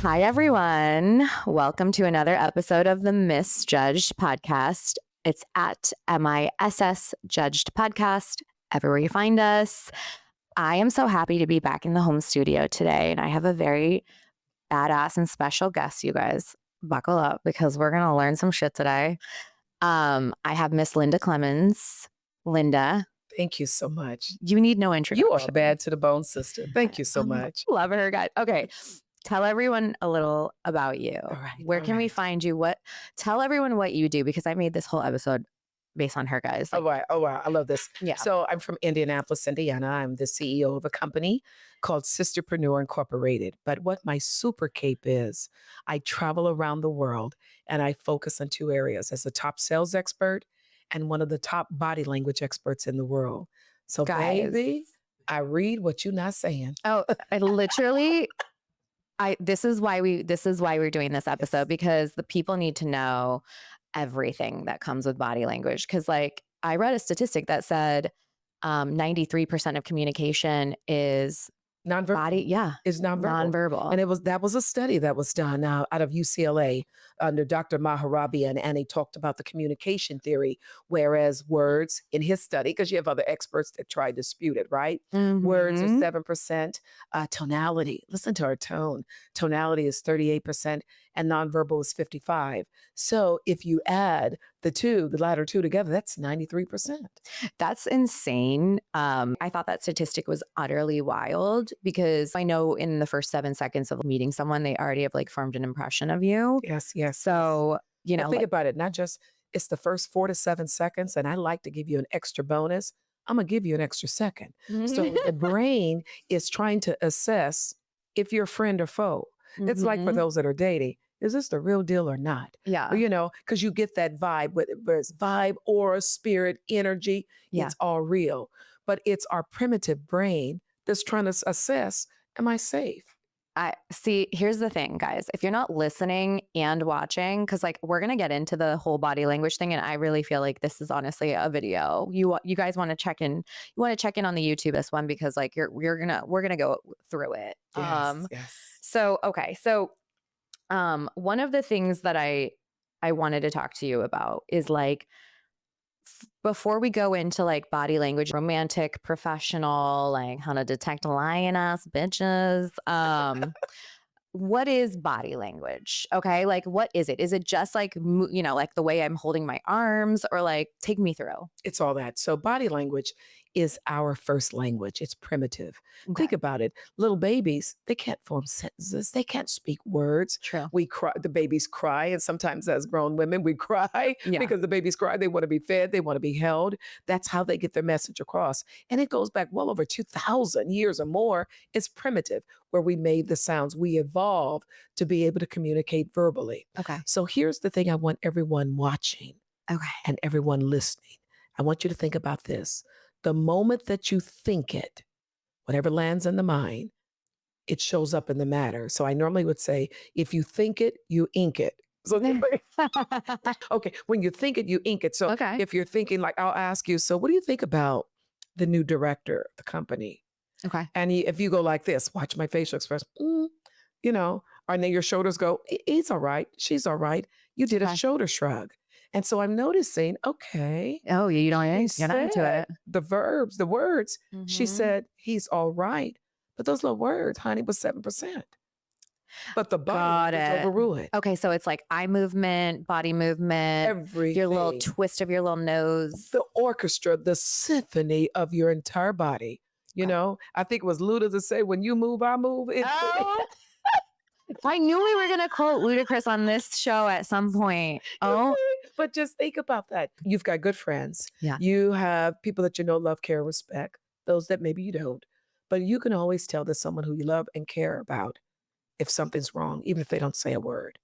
Hi, everyone. Welcome to another episode of the MissJudged podcast. It's at MissJudged podcast, everywhere you find us. I am so happy to be back in the home studio today, and I have a very badass and special guest, you guys. Buckle up because we're going to learn some shit today. I have Miss Linda Clemons. Linda. Thank you so much. You need no introduction. You are bad to the bone, sister. Thank you so much. Love her, guys. Okay. Tell everyone a little about you. All right. Where can we find you? Tell everyone what you do, because I made this whole episode based on her, guys. Oh, wow. I love this. Yeah. So I'm from Indianapolis, Indiana. I'm the CEO of a company called Sisterpreneur Incorporated. But what my super cape is, I travel around the world and I focus on two areas as a top sales expert and one of the top body language experts in the world. So guys, baby, I read what you're not saying. Oh, I literally... this is why we're doing this episode, because the people need to know everything that comes with body language. Because like I read a statistic that said 93% of communication is nonverbal. Body, yeah, is nonverbal. And that was a study that was done out of UCLA under Dr. Maharabi, and he talked about the communication theory, whereas words in his study, because you have other experts that try to dispute it, right? Mm-hmm. Words are 7%. Tonality, listen to our tone. Tonality is 38%, and nonverbal is 55%. So if you add the latter two together, that's 93%. That's insane. I thought that statistic was utterly wild, because I know in the first 7 seconds of meeting someone, they already have like formed an impression of you. Yes. So, think about it. Not just, it's the first 4 to 7 seconds. And I like to give you an extra bonus. I'm going to give you an extra second. So the brain is trying to assess if you're friend or foe. It's like for those that are dating. Is this the real deal or not? Yeah. Because you get that vibe, whether it's vibe, aura, spirit, energy, it's all real. But it's our primitive brain that's trying to assess, am I safe? Here's the thing, guys. If you're not listening and watching, because like we're going to get into the whole body language thing, and I really feel like this is honestly a video. You guys want to check in. You want to check in on the YouTube this one, because like we're gonna go through it. Yes. So okay. So one of the things that I wanted to talk to you about is like, before we go into like body language, romantic, professional, like how to detect lioness bitches, what is body language? Okay. Like, what is it? Is it just like, like the way I'm holding my arms, or like, take me through? It's all that. So body language is our first language. It's primitive. Okay. Think about it. Little babies, they can't form sentences. They can't speak words. True. We cry. The babies cry. And sometimes as grown women, we cry because the babies cry. They want to be fed. They want to be held. That's how they get their message across. And it goes back well over 2,000 years or more. It's primitive, where we made the sounds. We evolved to be able to communicate verbally. Okay. So here's the thing I want everyone watching and everyone listening. I want you to think about this. The moment that you think it, whatever lands in the mind, it shows up in the matter. So I normally would say, if you think it, you ink it. So okay, when you think it, you ink it. So if you're thinking, like, I'll ask you, so what do you think about the new director of the company? Okay. And if you go like this, watch my facial expression, and then your shoulders go, he's all right, she's all right. You did a shoulder shrug. And so I'm noticing, okay. Oh, you're not into it. The words, she said, he's all right. But those little words, honey, was 7%. But the body overrule it. Okay, so it's like eye movement, body movement, everything. Your little twist of your little nose. The orchestra, the symphony of your entire body. I think it was Luda to say, when you move, I move. I knew we were going to quote Ludacris on this show at some point. Oh, but just think about that. You've got good friends. Yeah. You have people that love, care, respect. Those that maybe you don't. But you can always tell there's someone who you love and care about if something's wrong, even if they don't say a word.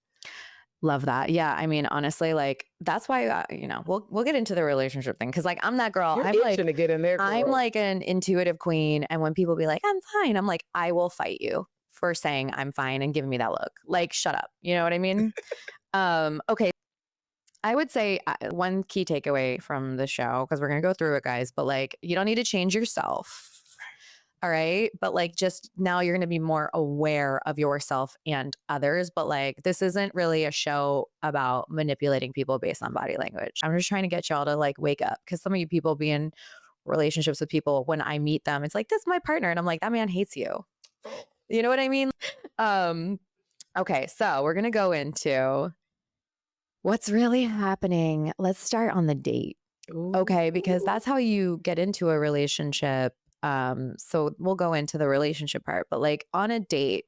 Love that. Yeah. I mean, honestly, like that's why, we'll get into the relationship thing. Cause like, I'm that girl. You're I'm like, to get in there, girl. I'm like an intuitive queen. And when people be like, I'm fine, I'm like, I will fight you for saying I'm fine and giving me that look. Like, shut up. You know what I mean? Okay. I would say one key takeaway from the show, because we're going to go through it, guys, but like, you don't need to change yourself. All right. But like, just now you're going to be more aware of yourself and others. But like, this isn't really a show about manipulating people based on body language. I'm just trying to get y'all to like wake up, because some of you people be in relationships with people, when I meet them, it's like, this is my partner. And I'm like, that man hates you. You know what I mean? Okay. So we're going to go into what's really happening. Let's start on the date. Okay. Because that's how you get into a relationship. So we'll go into the relationship part, but like on a date,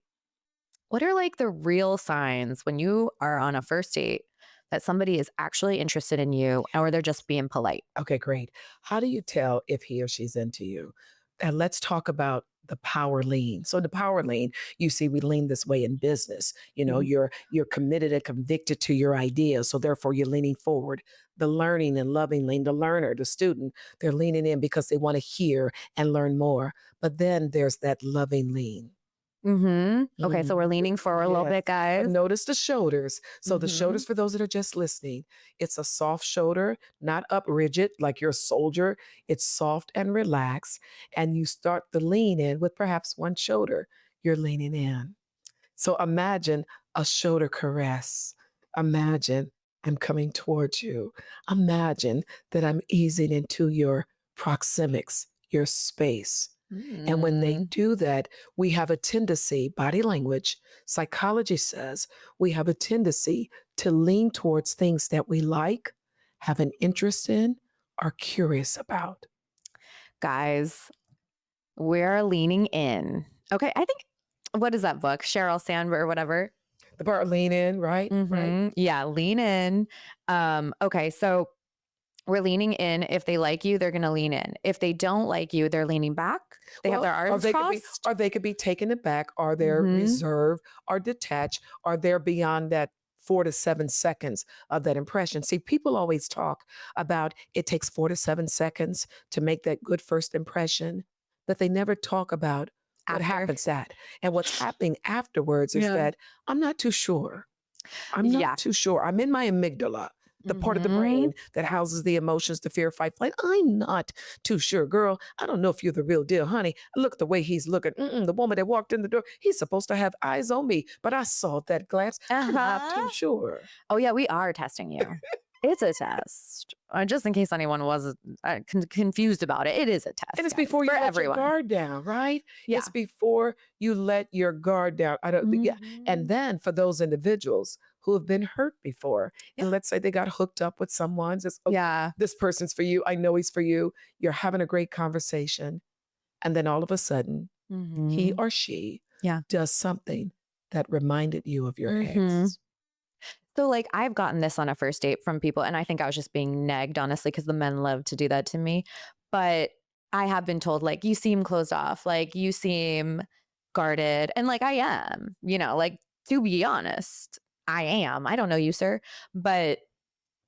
what are like the real signs when you are on a first date that somebody is actually interested in you, or they're just being polite? Okay, great. How do you tell if he or she's into you? And let's talk about the power lean. So the power lean, you see, we lean this way in business. Mhm. You're committed and convicted to your idea. So therefore you're leaning forward. The learning and loving lean, the learner, the student, they're leaning in because they want to hear and learn more. But then there's that loving lean. Okay, so we're leaning forward a little bit, But guys. notice the shoulders. So the Mhm. shoulders, for those that are just listening, it's a soft shoulder, not up rigid like you're a soldier. It's soft and relaxed. And you start the lean in with perhaps one shoulder. You're leaning in. So imagine a shoulder caress. Imagine I'm coming towards you. Imagine that I'm easing into your proxemics, your space. And when they do that, we have a tendency, body language, psychology says, we have a tendency to lean towards things that we like, have an interest in, are curious about. Guys, we're leaning in. Okay, I think, what is that book? Sheryl Sandberg or whatever. The part lean in, right? Right. Yeah, lean in. Okay, so we're leaning in. If they like you, they're going to lean in. If they don't like you, they're leaning back. They have their arms crossed. Or they could be taken aback, or they're reserved, or detached, or they're beyond that 4 to 7 seconds of that impression. See, people always talk about it takes 4 to 7 seconds to make that good first impression, but they never talk about what After. happens at. And what's happening afterwards is Yeah. that I'm not too sure. I'm Yeah. not too sure. I'm in my amygdala, the part of the brain that houses the emotions, the fear, fight, flight. I'm not too sure, girl. I don't know if you're the real deal, honey. Look at the way he's looking. The woman that walked in the door, he's supposed to have eyes on me, but I saw that glance. I'm not too sure. Oh yeah, we are testing you. It's a test. Just in case anyone was confused about it, it is a test. And it's before you for let everyone. your guard down, right? Yeah. It's before you let your guard down. Yeah. And then for those individuals who have been hurt before, and let's say they got hooked up with someone, just, Yeah. this person's for you. I know he's for you. You're having a great conversation. And then all of a sudden, he or she does something that reminded you of your ex. So like I've gotten this on a first date from people, and I think I was just being negged, honestly, because the men love to do that to me. But I have been told, like, you seem closed off, like you seem guarded. And like I am, like, to be honest, I am. I don't know you, sir, but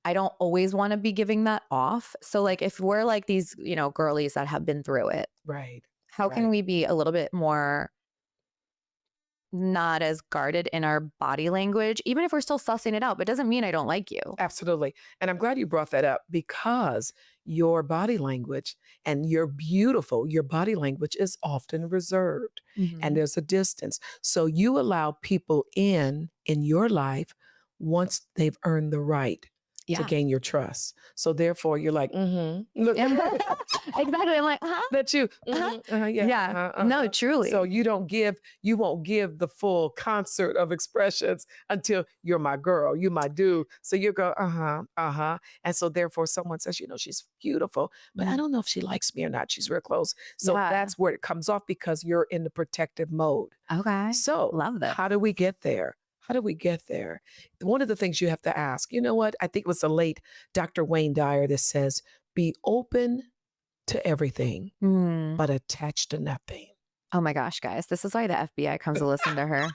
I don't always want to be giving that off. So like if we're like these, girlies that have been through it, Right. how can we be a little bit more not as guarded in our body language, even if we're still sussing it out, but doesn't mean I don't like you. Absolutely. And I'm glad you brought that up, because your body language, and your body language is often reserved, and there's a distance. So you allow people in your life once they've earned the right to gain your trust. So therefore you're like, look, exactly. I'm like, that's you. No, truly. So you won't give the full concert of expressions until you're my girl, you my dude. So you go, and so therefore someone says, she's beautiful, but I don't know if she likes me or not. She's real close. So that's where it comes off, because you're in the protective mode. Okay. So love that. How do we get there? How do we get there? One of the things you have to ask, you know what? I think it was the late Dr. Wayne Dyer that says, be open to everything, but attached to nothing. Oh my gosh, guys. This is why the FBI comes to listen to her.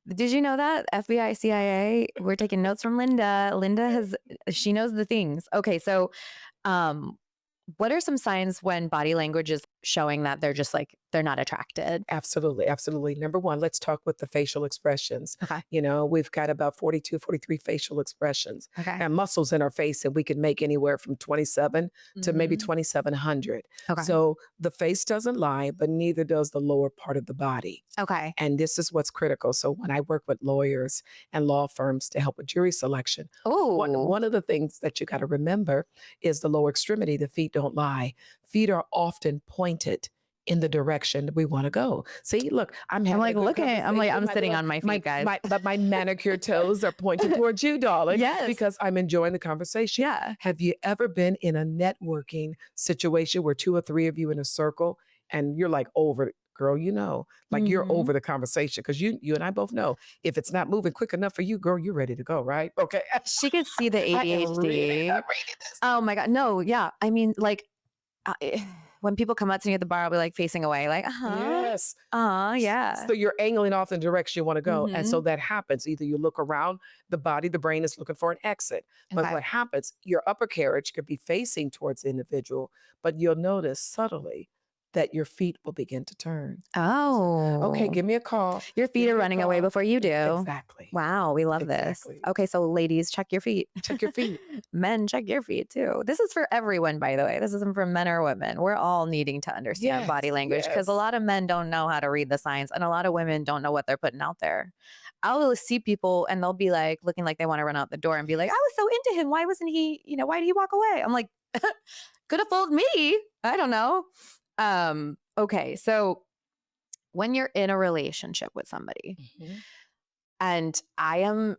Did you know that? FBI, CIA, we're taking notes from Linda. She knows the things. Okay. So, what are some signs when body language is showing that they're just like they're not attracted? Absolutely. Absolutely. Number one, let's talk with the facial expressions. Okay. We've got about 42, 43 facial expressions Okay. and muscles in our face, and we can make anywhere from 27 to maybe Mhm. 2,700. Okay. So the face doesn't lie, but neither does the lower part of the body. Okay. And this is what's critical. So when I work with lawyers and law firms to help with jury selection, Oh. one of the things that you got to remember is the lower extremity. The feet don't lie. Feet are often pointed in the direction we want to go. See, look, I'm having like a good looking. I'm like, conversation. I'm My sitting little- on my feet, guys. But my manicured toes are pointed towards you, darling. Yes. Because I'm enjoying the conversation. Yeah. Have you ever been in a networking situation where 2 or 3 of you in a circle and you're like over, girl, like you're Mhm. over the conversation? Because you and I both know if it's not moving quick enough for you, girl, you're ready to go, right? Okay. She could see the I am reading ADHD. this. Oh my God. No, yeah. I mean, like, when people come up to me at the bar, I'll be like facing away, like, Yes. yeah. So you're angling off in the direction you want to go. And so Mhm. that happens. Either you look around the body, the brain is looking for an exit. But Okay. what happens, your upper carriage could be facing towards the individual, but you'll notice subtly that your feet will begin to turn. Oh. Okay, give me a call. Your feet Give are me a running away call. before you do. Exactly. Wow, we love Exactly. this. Okay, so ladies, check your feet. Check your feet. Men, check your feet too. This is for everyone, by the way. This isn't for men or women. We're all needing to understand Yes, body language because a yes. lot of men don't know how to read the signs and a lot of women don't know what they're putting out there. I'll see people and they'll be like looking like they want to run out the door and be like, I was so into him. Why wasn't he, why did he walk away? I'm like, could have fooled me. I don't know. Okay, so when you're in a relationship with somebody, Mhm. and I am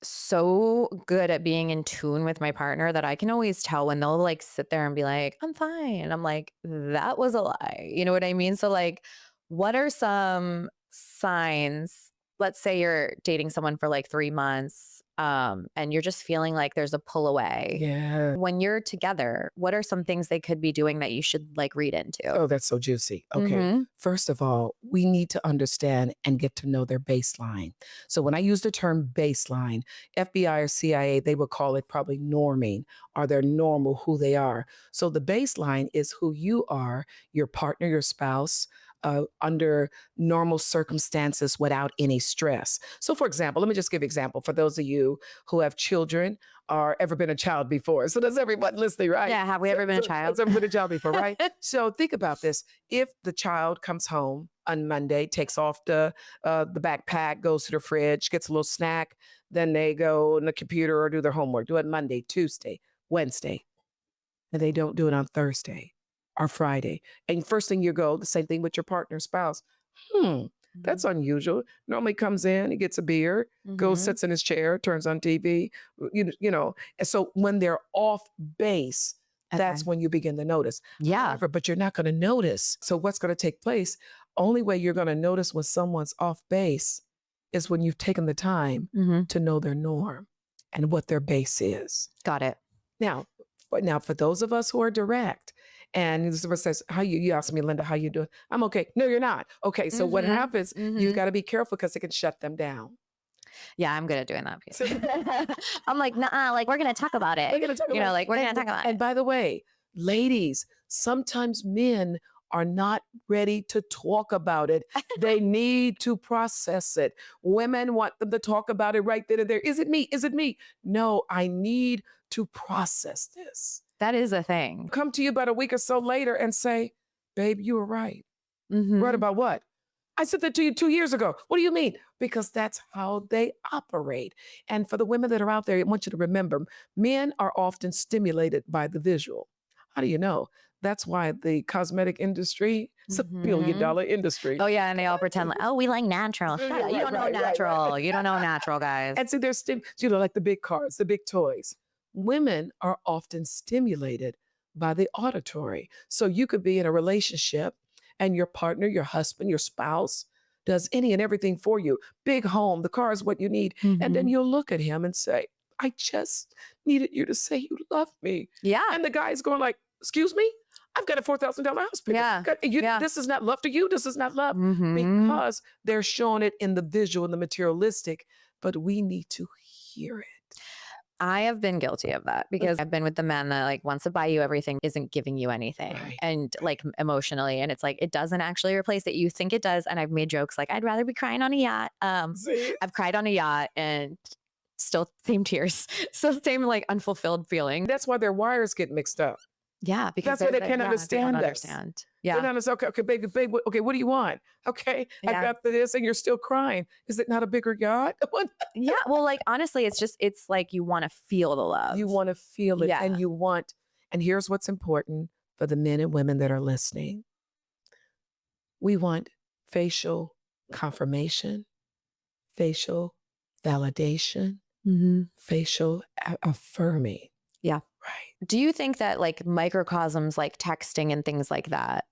so good at being in tune with my partner that I can always tell when they'll like sit there and be like, I'm fine. I'm like, that was a lie. You know what I mean? So, like, what are some signs? Let's say you're dating someone for like 3 months, and you're just feeling like there's a pull away. Yeah. When you're together, what are some things they could be doing that you should like read into? Oh, that's so juicy. Okay. Mhm. First of all, we need to understand and get to know their baseline. So when I use the term baseline, FBI or CIA, they would call it probably norming, or they're normal who they are. So the baseline is who you are, your partner, your spouse, under normal circumstances without any stress. So for example, let me just give an example for those of you who have children or ever been a child before. So does everyone listening, right? Yeah, have we ever been a child? Has ever been a child before, right? So think about this. If the child comes home on Monday, takes off the backpack, goes to the fridge, gets a little snack, then they go on the computer or do their homework, do it Monday, Tuesday, Wednesday, and they don't do it on Thursday or Friday. And first thing you go, the same thing with your partner, spouse. That's unusual. Normally comes in, he gets a beer, goes, Mhm. sits in his chair, turns on TV, And so when they're off base, that's Okay. when you begin to notice. Yeah. However, but you're not going to notice. So what's going to take place? Only way you're going to notice when someone's off base is when you've taken the time Mhm. to know their norm and what their base is. Got it. Now, for those of us who are direct, and someone says, "How you ask me, Linda, how you doing?" I'm okay. No, you're not. Okay, so what Mhm. happens? You've Mhm. got to be careful because it can shut them down. Yeah, I'm good at doing that. So I'm like, nah, like we're gonna talk about we're it. going to talk You know, about like we're and, gonna talk about and it. by the way, ladies, sometimes men are not ready to talk about it. They need to process it. Women want them to talk about it right then and there. Is it me? Is it me? No, I need to process this. That is a thing. Come to you about a week or so later and say, babe, you were right. Mhm. Right about what? I said that to you 2 years ago. What do you mean? Because that's how they operate. And for the women that are out there, I want you to remember, men are often stimulated by the visual. How do you know? That's why the cosmetic industry is a $1 billion industry. Oh yeah, and they all pretend like, oh, we like natural. Shut up. You don't know natural. You don't know natural, guys. And so they're like the big cars, the big toys. Women are often stimulated by the auditory. So you could be in a relationship and your partner, your husband, your spouse does any and everything for you. Big home, the car is what you need. And then Mhm. you'll look at him and say, I just needed you to say you love me. Yeah. And the guy's going like, excuse me? I've got a $4,000 house payment. Yeah. God, Yeah. This is not love to you. This is not love. Mhm. Because they're showing it in the visual and the materialistic, but we need to hear it. I have been guilty of that because I've been with the men that like wants to buy you everything, isn't giving you anything. Right. And like emotionally. And it's like, it doesn't actually replace it. You think it does. And I've made jokes like, I'd rather be crying on a yacht. See? I've cried on a yacht and still same tears. Still same like unfulfilled feeling. That's why their wires get mixed up. Yeah. Because That's why they can't they don't understand us. understand. They Yeah. don't understand, okay, baby, okay, what do you want? Okay, I Yeah. got this, and you're still crying. Is it not a bigger yacht? Yeah. Well, like honestly, it's like you want to feel the love. You want to feel it, Yeah. and you want, and here's what's important for the men and women that are listening. We want facial confirmation, facial validation, facial affirming. Yeah. Right. Do you think that like microcosms like texting and things like that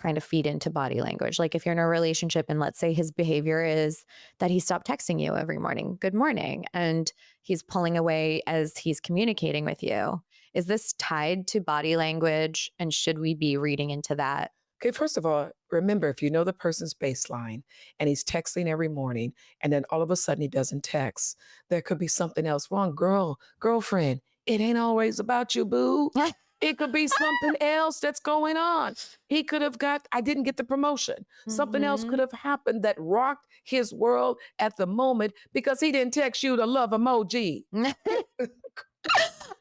kind of feed into body language? Like if you're in a relationship and let's say his behavior is that he stopped texting you every morning, good morning, and he's pulling away as he's communicating with you. Is this tied to body language? And should we be reading into that? Okay, first of all, remember, if you know the person's baseline and he's texting every morning and then all of a sudden he doesn't text, there could be something else wrong. Girlfriend, it ain't always about you, boo. It could be something else that's going on. He could have I didn't get the promotion. Something else could have happened that rocked his world at the moment because he didn't text you the love emoji.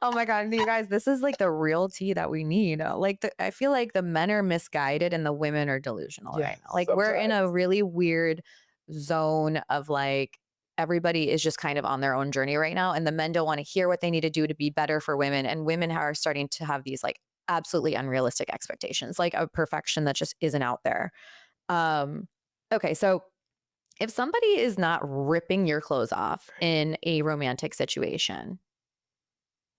Oh my God, you guys, this is like the real tea that we need. Like I feel like the men are misguided and the women are delusional right now. Like we're in a really weird zone of like, everybody is just kind of on their own journey right now. And the men don't want to hear what they need to do to be better for women. And women are starting to have these like absolutely unrealistic expectations, like a perfection that just isn't out there. Okay, so if somebody is not ripping your clothes off in a romantic situation,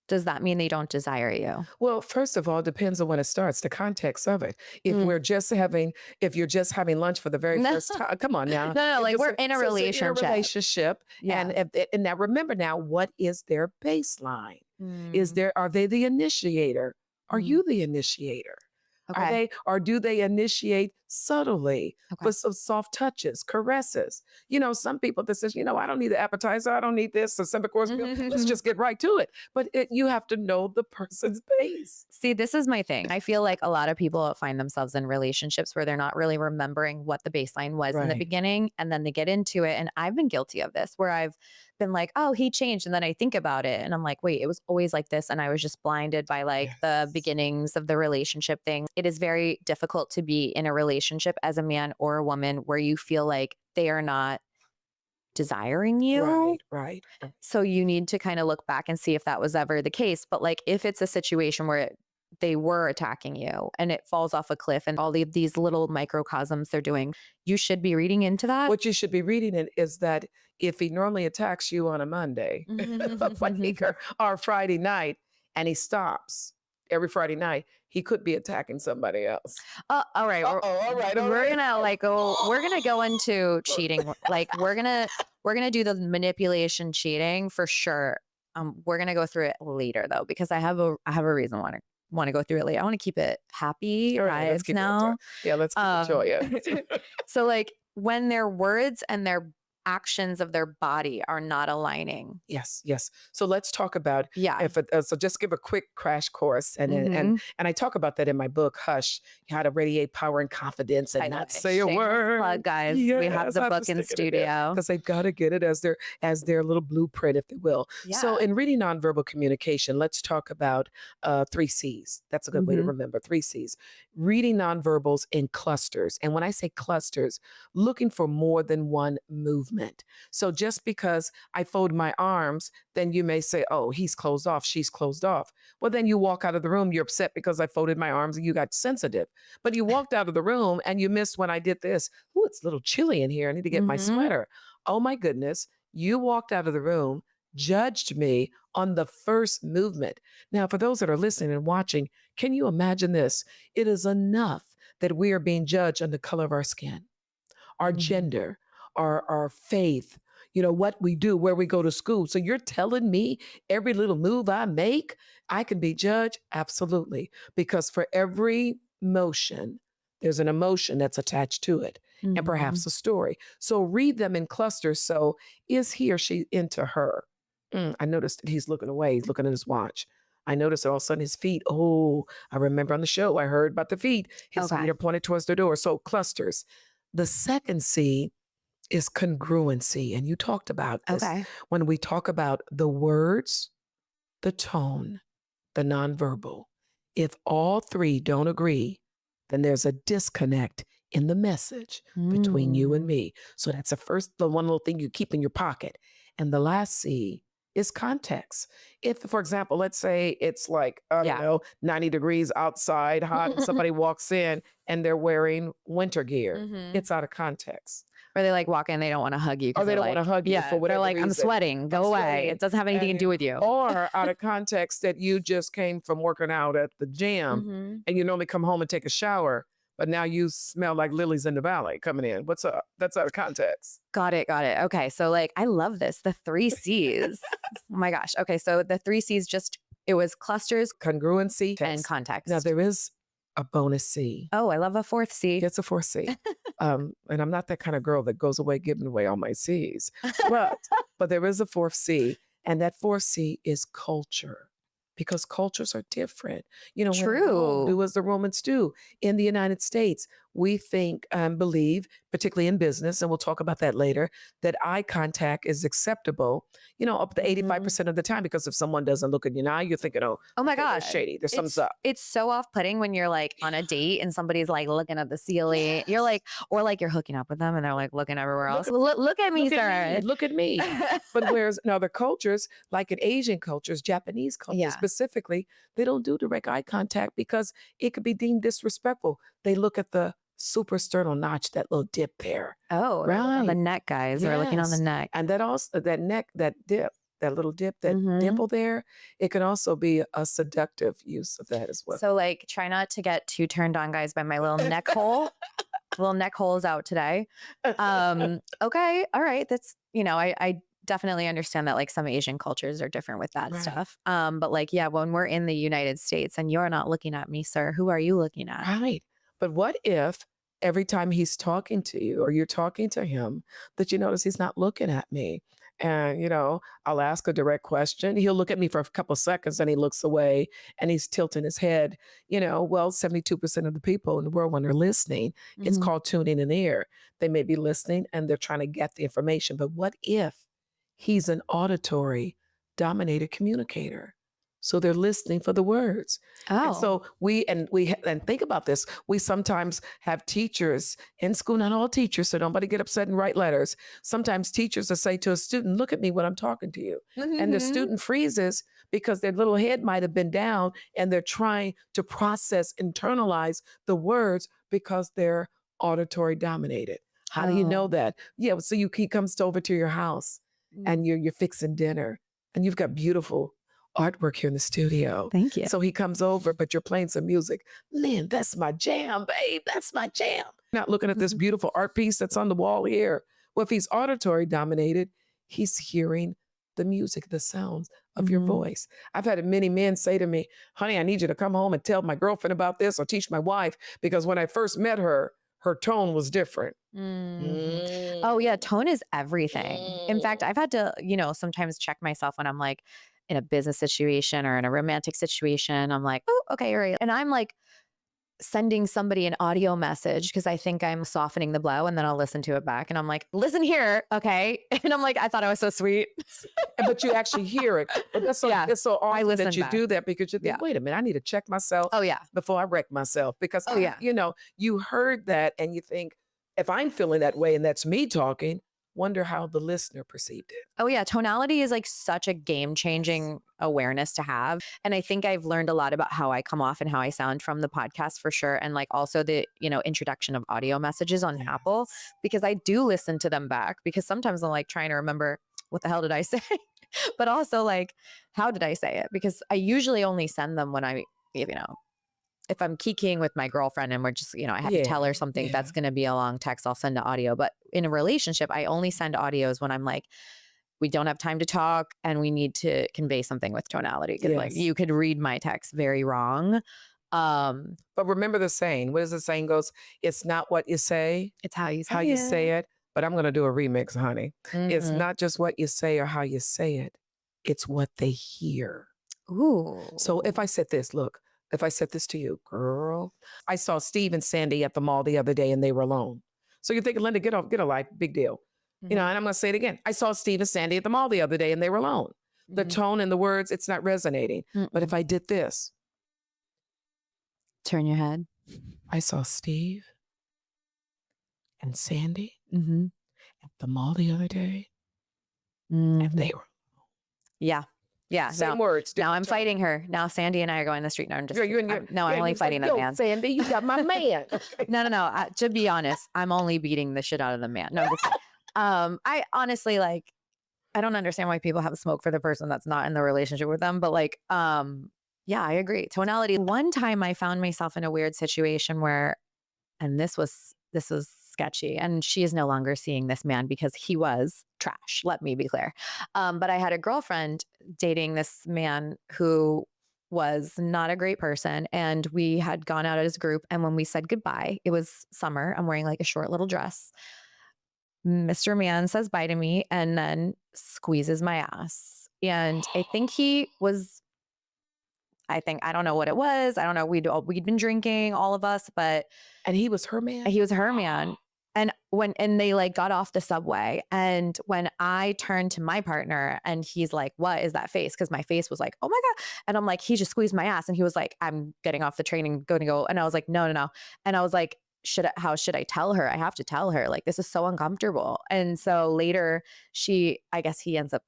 does that mean they don't desire you? Well, first of all, it depends on when it starts, the context of it. If you're just having lunch for the very first time, come on now. No, like we're in a In a relationship. Yeah. And now remember now, what is their baseline? Are they the initiator? Are you the initiator? Okay. Or do they initiate subtly with some soft touches, caresses? Some people that says, I don't need the appetizer, I don't need this, a simple course meal. Let's just get right to it. But you have to know the person's base. See, this is my thing. I feel like a lot of people find themselves in relationships where they're not really remembering what the baseline was in the beginning, and then they get into it. And I've been guilty of this where I've been like, oh, he changed. And then I think about it and I'm like, wait, it was always like this. And I was just blinded by like the beginnings of the relationship thing. It is very difficult to be in a relationship as a man or a woman where you feel like they are not desiring you. Right. So you need to kind of look back and see if that was ever the case. But like if it's a situation where they were attacking you and it falls off a cliff and all these little microcosms they're doing, you should be reading into that. What you should be reading in is that if he normally attacks you on a Monday or Friday night and he stops every Friday night, he could be attacking somebody else. All right. We're gonna go into cheating. Like we're gonna do the manipulation cheating for sure. We're gonna go through it later though, because I have a reason why I want to go through it later. I want to keep it happy vibes now. Let's keep it joyous. So like when their words and their actions of their body are not aligning. Yes. So let's talk about so just give a quick crash course and I talk about that in my book, Hush, How to Radiate Power and Confidence and Not Say a Word. Plug, guys. We have the book in studio because they've got to get it as their little blueprint, if they will. So in reading nonverbal communication, let's talk about 3 C's. That's a good way to remember 3 C's. Reading nonverbals in clusters, and when I say clusters, looking for more than one movement. So just because I fold my arms, then you may say, oh, he's closed off, she's closed off. Well, then you walk out of the room, you're upset because I folded my arms and you got sensitive. But you walked out of the room and you missed when I did this. Oh, it's a little chilly in here. I need to get my sweater. Oh my goodness. You walked out of the room, judged me on the first movement. Now, for those that are listening and watching, can you imagine this? It is enough that we are being judged on the color of our skin, our gender, our faith, what we do, where we go to school. So you're telling me every little move I make, I can be judged? Absolutely. Because for every motion, there's an emotion that's attached to it and perhaps a story. So read them in clusters. So is he or she into her? I noticed that he's looking away. He's looking at his watch. I noticed that all of a sudden his feet. Oh, I remember on the show, I heard about the feet. His feet are pointed towards the door. So clusters. The second C is congruency. And you talked about this. Okay. When we talk about the words, the tone, the nonverbal, if all three don't agree, then there's a disconnect in the message between you and me. So that's the one little thing you keep in your pocket. And the last C is context. If, for example, let's say it's like, I don't know, 90 degrees outside, hot, and somebody walks in and they're wearing winter gear, it's out of context. Or they like walk in, they don't want to hug you. Or they don't want to hug you for whatever they're like, reason. I'm sweating, go away. It doesn't have anything to do with you. Or out of context that you just came from working out at the gym and you normally come home and take a shower, but now you smell like lilies in the valley coming in. What's up? That's out of context. Got it. Okay. So like, I love this. The 3 C's. Oh my gosh. Okay. So the 3 C's it was clusters, congruency, and context. Now there is a bonus C. Oh, I love a 4th C. It's a 4th C. And I'm not that kind of girl that goes away giving away all my C's. But there is a 4th C. And that 4th C is culture. Because cultures are different. True. Do as the Romans do. In the United States, we think and believe, particularly in business, and we'll talk about that later, that eye contact is acceptable, up to 85% of the time. Because if someone doesn't look at you now, you're thinking, oh my gosh, shady. There's something's up. It's so off-putting when you're like on a date and somebody's like looking at the ceiling. Yes. You're like, or like you're hooking up with them and they're like looking everywhere else. Look at me, sir. Look at me. But whereas in other cultures, like in Asian cultures, Japanese cultures specifically, they don't do direct eye contact because it could be deemed disrespectful. They look at the suprasternal notch, that little dip there. Oh, right. The neck, guys. We're looking on the neck. And that also, that neck, that dip, that little dip, that dimple there, it can also be a seductive use of that as well. So like, try not to get too turned on, guys, by my little neck hole. Little neck hole is out today. Okay. All right. That's, I definitely understand that like some Asian cultures are different with that stuff. But like, when we're in the United States and you're not looking at me, sir, who are you looking at? Right. But what if every time he's talking to you or you're talking to him that you notice he's not looking at me? And, I'll ask a direct question. He'll look at me for a couple of seconds and he looks away and he's tilting his head. 72% of the people in the world, when they're listening, it's called tuning an ear. They may be listening and they're trying to get the information. But what if he's an auditory dominated communicator? So they're listening for the words. Oh. And so we think about this. We sometimes have teachers in school, not all teachers, so nobody get upset and write letters. Sometimes teachers will say to a student, look at me when I'm talking to you. And the student freezes because their little head might have been down and they're trying to process, internalize the words because they're auditory dominated. How do you know that? So he comes over to your house and you're fixing dinner and you've got beautiful artwork here in the studio. Thank you. So he comes over, but you're playing some music. Man, that's my jam, babe. That's my jam. Not looking at this beautiful art piece that's on the wall here. Well, if he's auditory dominated, he's hearing the music, the sounds of your voice. I've had many men say to me, honey, I need you to come home and tell my girlfriend about this or teach my wife, because when I first met her, her tone was different. Oh yeah, tone is everything. In fact, I've had to, sometimes check myself when I'm like, in a business situation or in a romantic situation, I'm like, oh, okay, all right. And I'm like sending somebody an audio message because I think I'm softening the blow, and then I'll listen to it back and I'm like, listen here, okay? And I'm like, I thought I was so sweet. But you actually hear it. But it's so awesome that you do that because you think, wait a minute, I need to check myself before I wreck myself. Because, you heard that and you think, if I'm feeling that way and that's me talking, wonder how the listener perceived it. Oh yeah. Tonality is like such a game-changing awareness to have. And I think I've learned a lot about how I come off and how I sound from the podcast for sure. And like also the, introduction of audio messages on Apple, because I do listen to them back because sometimes I'm like trying to remember what the hell did I say? But also like, how did I say it? Because I usually only send them when I, if I'm kikiing with my girlfriend and we're just, I have to tell her something that's going to be a long text, I'll send an audio. But in a relationship, I only send audios when I'm like, we don't have time to talk and we need to convey something with tonality. Because like you could read my text very wrong. But remember the saying, what is the saying goes? It's not what you say. It's how you say how it. You say it. But I'm going to do a remix, honey. It's not just what you say or how you say it. It's what they hear. Ooh. So if I said this, look, if I said this to you, girl, I saw Steve and Sandy at the mall the other day and they were alone. So you're thinking, Linda, get a life, big deal. You know, and I'm going to say it again. I saw Steve and Sandy at the mall the other day and they were alone. The tone and the words, it's not resonating. But if I did this. Turn your head. I saw Steve and Sandy at the mall the other day and they were. Yeah. Yeah. Same words. Now I'm fighting her. Now Sandy and I are going the street. No, I'm just. I'm only fighting that man. Sandy, you got my man. No. To be honest, I'm only beating the shit out of the man. No, I honestly I don't understand why people have smoke for the person that's not in the relationship with them. But yeah, I agree. Tonality. One time I found myself in a weird situation where, and this was sketchy, and she is no longer seeing this man because he was trash. Let me be clear. But I had a girlfriend dating this man who was not a great person. And we had gone out as a group. And when we said goodbye, it was summer. I'm wearing a short little dress. Mr. Man says bye to me and then squeezes my ass. And I think I don't know what it was. I don't know. We'd been drinking, all of us, but. And he was her man? He was her man. And they got off the subway. And when I turned to my partner and he's like, what is that face? Because my face was like, oh my God. And I'm like, he just squeezed my ass. And he was like, I'm getting off the train and going to go. And I was like, no. And I was like, how should I tell her? I have to tell her, this is so uncomfortable. And so later I guess he ends up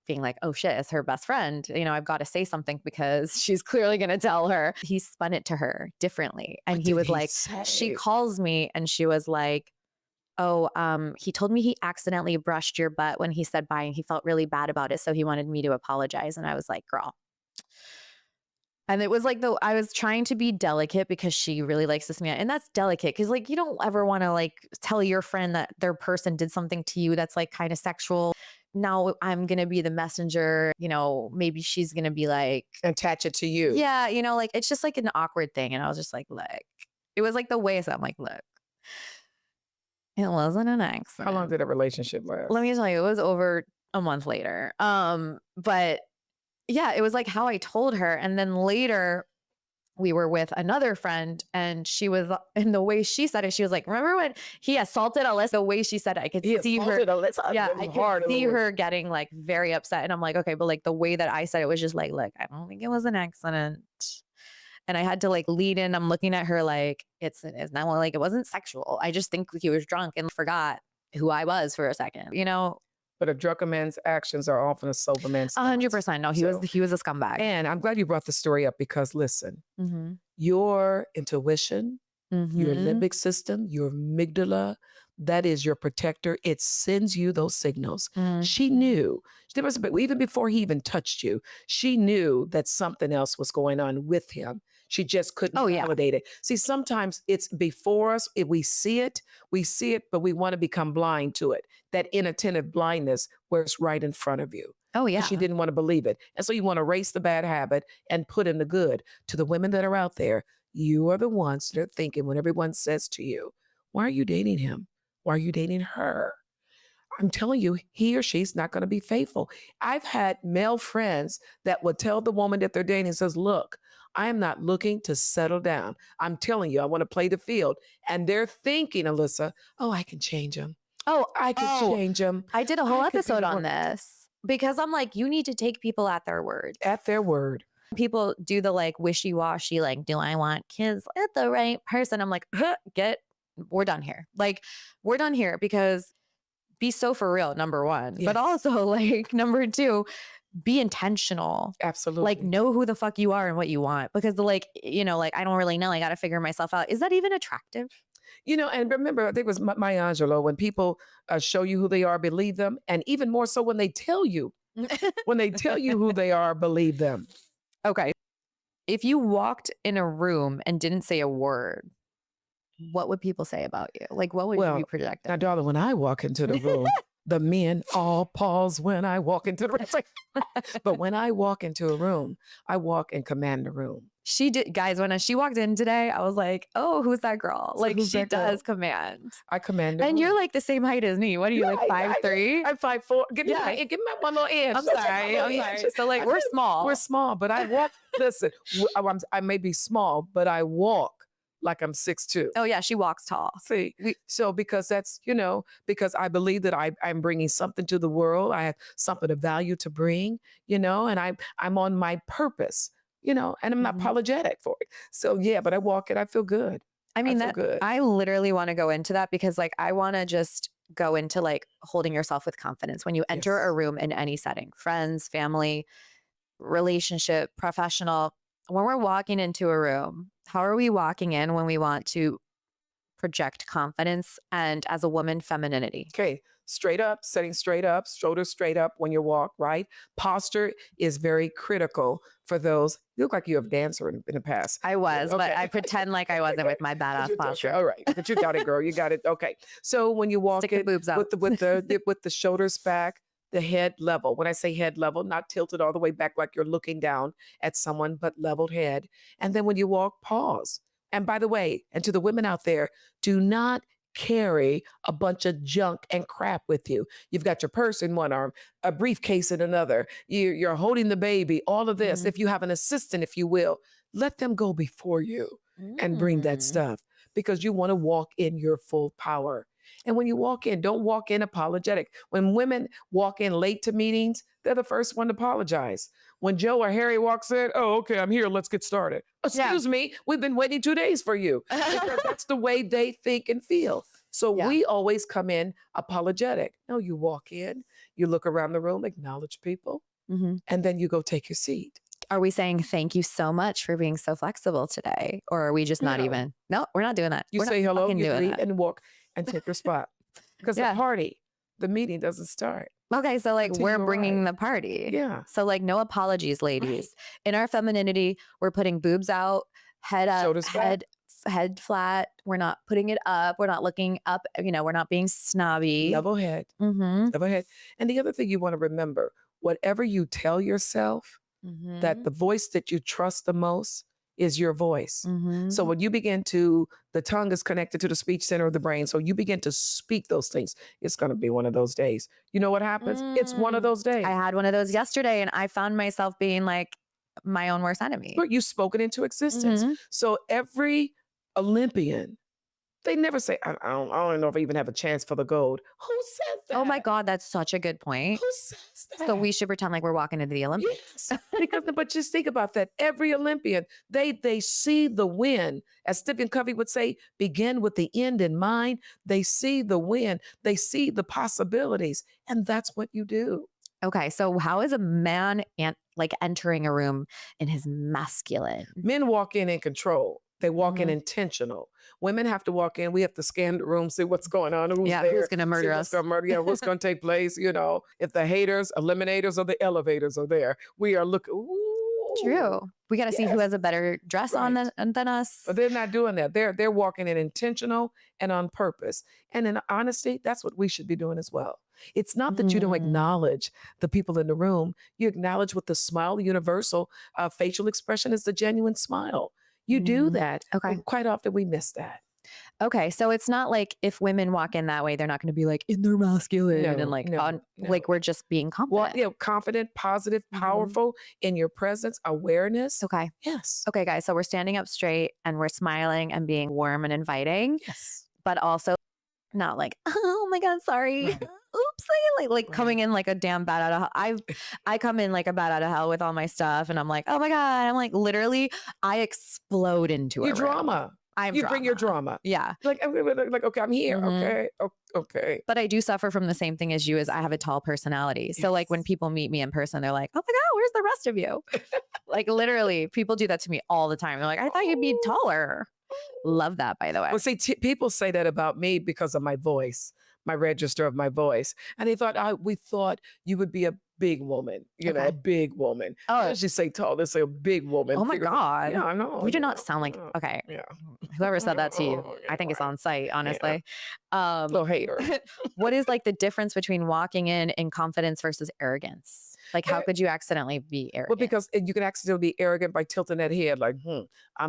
being like, oh shit, it's her best friend. I've got to say something because she's clearly going to tell her. He spun it to her differently. And he was like, she calls me and she was like, oh, he told me he accidentally brushed your butt when he said bye and he felt really bad about it. So he wanted me to apologize. And I was like, girl. And it was I was trying to be delicate because she really likes this man. And that's delicate because you don't ever want to tell your friend that their person did something to you that's kind of sexual. Now I'm going to be the messenger, maybe she's going to be attach it to you. Yeah. It's just an awkward thing. And I was just look, it was the way. So I'm look, it wasn't an accident. How long did a relationship last? Let me tell you, it was over a month later. But yeah, it was how I told her. And then later we were with another friend and she was, in the way she said it, she was like, remember when he assaulted Alyssa? The way she said it, I could see her. Alyssa. Yeah, I could see her getting very upset. And I'm like, okay, but the way that I said it was just look, I don't think it was an accident. And I had to lead in. I'm looking at her it's not it wasn't sexual. I just think he was drunk and forgot who I was for a second, But a drunken man's actions are often a sober man's. 100%. No, he was a scumbag. And I'm glad you brought the story up because listen, your intuition, your limbic system, your amygdala, that is your protector. It sends you those signals. She knew. There was, even before he even touched you, she knew that something else was going on with him. She just couldn't validate it. See, sometimes it's before us. If we see it, but we want to become blind to it. That inattentive blindness where it's right in front of you. Oh, yeah. She didn't want to believe it. And so you want to erase the bad habit and put in the good. To the women that are out there, you are the ones that are thinking when everyone says to you, why are you dating him? Why are you dating her? I'm telling you, he or she's not going to be faithful. I've had male friends that would tell the woman that they're dating, says, look, I am not looking to settle down. I'm telling you, I want to play the field. And they're thinking, Alyssa, oh, I can change him. Oh, I can change him. I did a whole episode on this because I'm you need to take people at their word. At their word. People do the wishy-washy, do I want kids with the right person? I'm we're done here. We're done here because be so for real, number one. Yes. But also number two, be intentional. Absolutely. Know who the fuck you are and what you want. Because I don't really know. I got to figure myself out. Is that even attractive? And remember, I think it was Maya Angelou, when people show you who they are, believe them. And even more so when they tell you, who they are, believe them. Okay. If you walked in a room and didn't say a word, what would people say about you? What would you be projecting? Now, darling, when I walk into the room, the men all pause when I walk into the room. But when I walk into a room, I walk and command the room. She did, guys, when she walked in today, I was like, oh, who's that girl? So Like, who's she that girl? does command. I command the And you're room. like the same height as me. What are you, like 5'3"? I'm 5'4". Give me Yeah. give me one little inch. I'm Let's take sorry. one I'm little sorry. inch. So, like, we're small. We're small, but I walk. Listen, I may be small, but I walk like I'm 6'2". Oh, yeah. She walks tall. See, so because that's, because I believe that I'm bringing something to the world. I have something of value to bring, and I'm on my purpose, and I'm not apologetic for it. So yeah, but I walk it. I feel good. I mean, feel good. I literally want to go into that because, like, I want to just go into like holding yourself with confidence when you enter a room in any setting, friends, family, relationship, professional. When we're walking into a room, how are we walking in when we want to project confidence and, as a woman, femininity? Okay, straight up, sitting straight up, shoulders straight up when you walk, right? Posture is very critical for those. You look like you have danced in the past. I was, but Okay. I pretend like I wasn't with my badass posture. Okay, all right, but you got it, girl. You got it. Okay, so when you walk Stick the boobs out. with the shoulders back, the head level. When I say head level, not tilted all the way back like you're looking down at someone, but leveled head. And then when you walk, pause. And by the way, and to the women out there, do not carry a bunch of junk and crap with you. You've got your purse in one arm, a briefcase in another. You're holding the baby, all of this. If you have an assistant, if you will, let them go before you and bring that stuff because you want to walk in your full power. And when you walk in, don't walk in apologetic. When women walk in late to meetings, they're the first one to apologize. When Joe or Harry walks in, oh, okay, I'm here. Let's get started. Excuse me, we've been waiting 2 days for you. Because that's the way they think and feel. So we always come in apologetic. No, you walk in, you look around the room, acknowledge people, and then you go take your seat. Are we saying thank you so much for being so flexible today? Or are we just not even? No, we're not doing that. You we're say hello, you greet, that. and walk and take your spot. Because the meeting doesn't start. Okay, so like we're bringing the party. Yeah. So like no apologies, ladies. In our femininity, we're putting boobs out, head up, Shoulders back. head flat. We're not putting it up. We're not looking up. We're not being snobby. Level head. Level head. And the other thing you want to remember, whatever you tell yourself, that the voice that you trust the most is your voice. So when you begin to, the tongue is connected to the speech center of the brain. So you begin to speak those things. It's going to be one of those days. You know what happens? It's one of those days. I had one of those yesterday and I found myself being like my own worst enemy. But you spoke it into existence. So every Olympian, they never say, I don't know if I even have a chance for the gold. Who says that? Oh my God, that's such a good point. Who says that? So we should pretend like we're walking into the Olympics. Yes. But just think about that. Every Olympian, they see the win. As Stephen Covey would say, begin with the end in mind. They see the win. They see the possibilities. And that's what you do. Okay, so how is a man entering a room in his masculine? Men walk in control. They walk in intentional. Women have to walk in. We have to scan the room, see what's going on. Who's there, who's going to murder us? What's going to take place? If the haters, eliminators, or the elevators are there, we are looking. Ooh. True. We got to see who has a better dress on than us. But they're not doing that. They're walking in intentional and on purpose. And in honesty, that's what we should be doing as well. It's not that you don't acknowledge the people in the room. You acknowledge with the smile, universal facial expression is the genuine smile. You do that. Okay. Quite often we miss that. Okay. So it's not like if women walk in that way, they're not going to be like in their masculine like we're just being confident. Well, confident, positive, powerful in your presence, awareness. Okay. Yes. Okay, guys. So we're standing up straight and we're smiling and being warm and inviting. Yes. But also not like, oh my God, sorry. Right. Oopsie, like coming in like a damn bat out of hell. I come in like a bat out of hell with all my stuff and I'm like, oh my God. I'm like, literally, I explode into your drama. You bring your drama. Yeah. Like, okay, I'm here. Okay. Okay. But I do suffer from the same thing as you, is I have a tall personality. So like when people meet me in person, they're like, oh my God, where's the rest of you? Like literally people do that to me all the time. They're like, I thought you'd be taller. Love that, by the way. Well, see, people say that about me because of my voice, my register of my voice. And they thought, we thought you would be a big woman, a big woman. Oh, let's just say tall. Let's say a big woman. Oh my God. Yeah, I know. We do not sound like, okay. Yeah. Whoever said that to you, I think it's on site, honestly. Little hater. What is like the difference between walking in confidence versus arrogance? Like, how could you accidentally be Well, arrogant? because you can accidentally be arrogant by tilting that head like,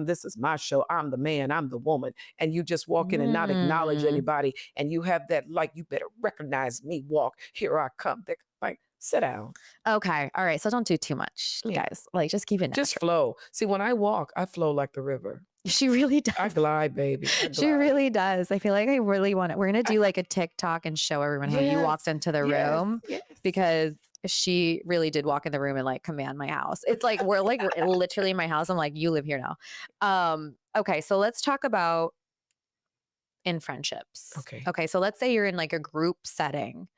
this is my show. I'm the man. I'm the woman. And you just walk in and not acknowledge anybody. And you have that, like, you better recognize me walk. Here I come. They're like, sit down. Okay. All right. So don't do too much, guys. Like, just keep it natural. Just flow. See, when I walk, I flow like the river. She really does. I glide, baby. She really does. I feel like I really want it. We're going to do like a TikTok and show everyone how you walked into the room because she really did walk in the room and like command my house. It's like, we're literally in my house. I'm like, you live here now. Okay. So let's talk about in friendships. Okay. So let's say you're in like a group setting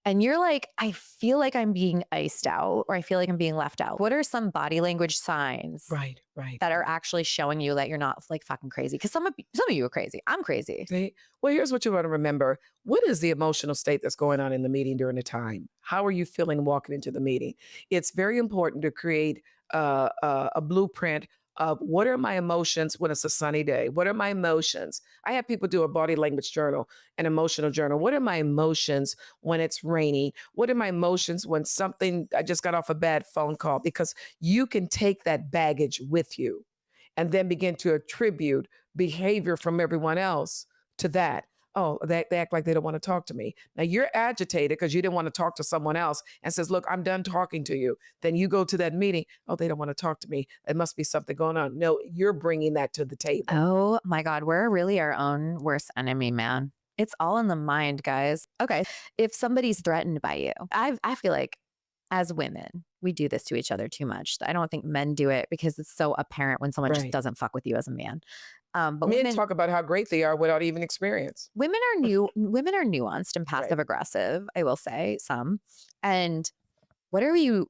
and you're like, I feel like I'm being iced out or I feel like I'm being left out. What are some body language signs that are actually showing you that you're not like fucking crazy? Because some of you are crazy. I'm crazy. Well, here's what you want to remember. What is the emotional state that's going on in the meeting during the time? How are you feeling walking into the meeting? It's very important to create a blueprint of what are my emotions when it's a sunny day? What are my emotions? I have people do a body language journal, an emotional journal. What are my emotions when it's rainy? What are my emotions when I just got off a bad phone call? Because you can take that baggage with you and then begin to attribute behavior from everyone else to that. Oh, they act like they don't want to talk to me. Now you're agitated because you didn't want to talk to someone else and says, look, I'm done talking to you. Then you go to that meeting. Oh, they don't want to talk to me. There must be something going on. No, you're bringing that to the table. Oh my God. We're really our own worst enemy, man. It's all in the mind, guys. Okay. If somebody's threatened by you, I feel like as women, we do this to each other too much. I don't think men do it because it's so apparent when someone just doesn't fuck with you as a man. But men talk about how great they are without even experience. Women are nuanced and passive aggressive, I will say, some. And what are you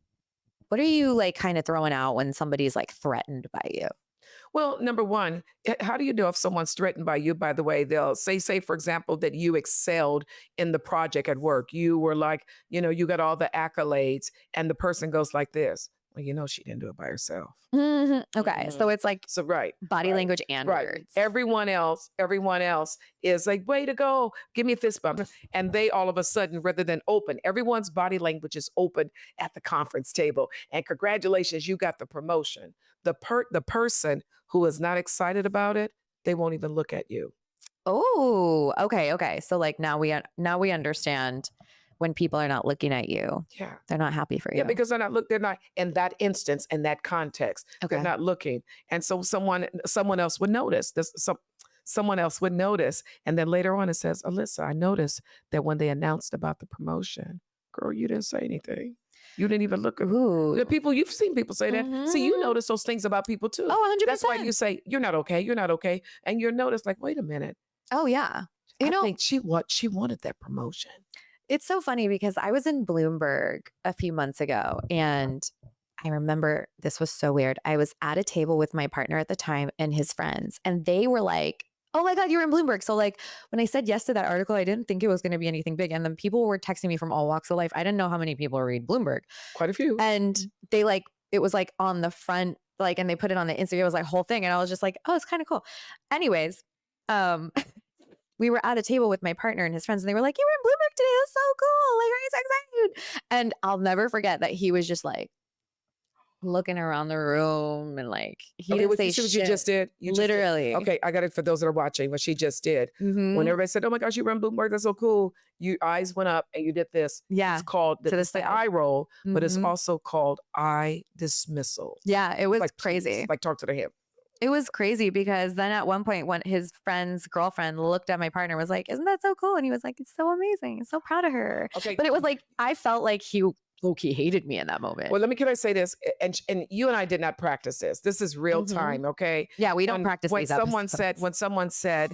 like kind of throwing out when somebody's like threatened by you? Well, number one, how do you know if someone's threatened by you? By the way, they'll say, for example, that you excelled in the project at work. You were like, you got all the accolades, and the person goes like this. Well, she didn't do it by herself. Okay. So it's like body language and words. Everyone else is like, way to go. Give me a fist bump. And they all of a sudden, rather than open, everyone's body language is open at the conference table. And congratulations, you got the promotion. The person who is not excited about it, they won't even look at you. Oh, okay. So like now we understand when people are not looking at you. Yeah. They're not happy for you. Yeah, because they're not in that instance, in that context. Okay. They're not looking. And so someone else would notice. Someone else would notice. And then later on it says, Alyssa, I noticed that when they announced about the promotion, girl, you didn't say anything. You didn't even look at the people. You've seen people say that. See, you notice those things about people too. Oh, 100%. That's why you say, you're not okay. You're not okay. And you're noticed like, wait a minute. Oh, yeah. I think she wanted that promotion. It's so funny because I was in Bloomberg a few months ago and I remember this was so weird. I was at a table with my partner at the time and his friends, and they were like, oh my God, you're in Bloomberg. So like when I said yes to that article, I didn't think it was going to be anything big. And then people were texting me from all walks of life. I didn't know how many people read Bloomberg. Quite a few. And they like, it was like on the front, like, and they put it on the Instagram. It was like whole thing. And I was just like, oh, it's kind of cool. Anyways, we were at a table with my partner and his friends, and they were like, you were in Bloomberg today. That's so cool. Like, are you so excited? And I'll never forget that he was just like looking around the room and like, he didn't say shit. What you just did? Literally. Okay, I got it for those that are watching, what she just did. When everybody said, oh my gosh, you were in Bloomberg, that's so cool. Your eyes went up and you did this. Yeah. It's called the eye roll, but it's also called eye dismissal. Yeah, it was like crazy. Like talk to the hip. It was crazy because then at one point when his friend's girlfriend looked at my partner and was like, isn't that so cool? And he was like, it's so amazing. I'm so proud of her. Okay. But it was like, I felt like he low-key hated me in that moment. Well, can I say this? And you and I did not practice this. This is real time, okay? Yeah, we don't practice these episodes. When someone said,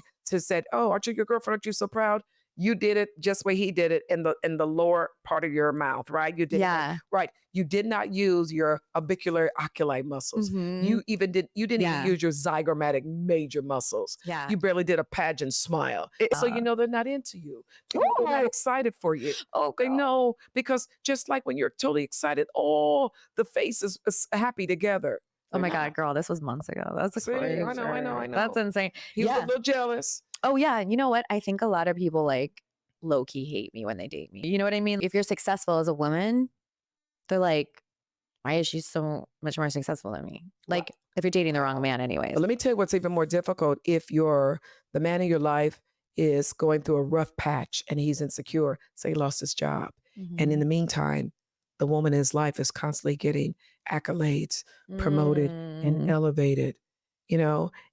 oh, aren't you your girlfriend? Aren't you so proud? You did it just the way he did it in the lower part of your mouth, right? You did it, right. You did not use your oculi muscles. You didn't even use your zygomatic major muscles. Yeah. You barely did a pageant smile. So they're not into you. They're not excited for you. Oh, they know, because just like when you're totally excited, all the face is happy together. Oh my God, girl, this was months ago. That's crazy. I know. That's insane. He was a little jealous. Oh yeah. And you know what? I think a lot of people like low-key hate me when they date me. You know what I mean? If you're successful as a woman, They're like, why is she so much more successful than me? Like, if you're dating the wrong man anyways. But let me tell you what's even more difficult. If the man in your life is going through a rough patch and he's insecure, say he lost his job. And in the meantime, the woman in his life is constantly getting accolades, promoted and elevated,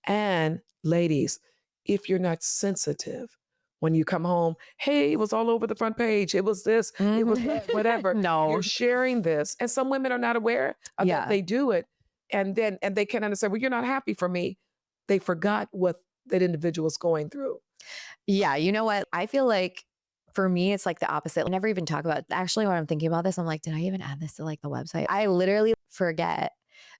and ladies, if you're not sensitive, when you come home, hey, it was all over the front page. It was this, it was that, whatever. No. You're sharing this. And some women are not aware of that they do it. And they can't understand, well, you're not happy for me. They forgot what that individual is going through. Yeah. You know what? I feel like for me, it's like the opposite. I never even talk about, actually, when I'm thinking about this, I'm like, did I even add this to like the website? I literally forget.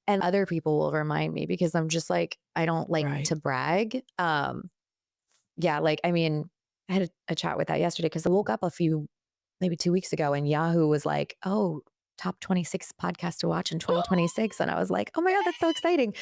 And other people will remind me because I'm just like, I don't like to brag. Yeah. Like, I mean, I had a chat with that yesterday because I woke up maybe 2 weeks ago and Yahoo was like, oh, top 26 podcasts to watch in 2026. And I was like, oh my God, that's so exciting.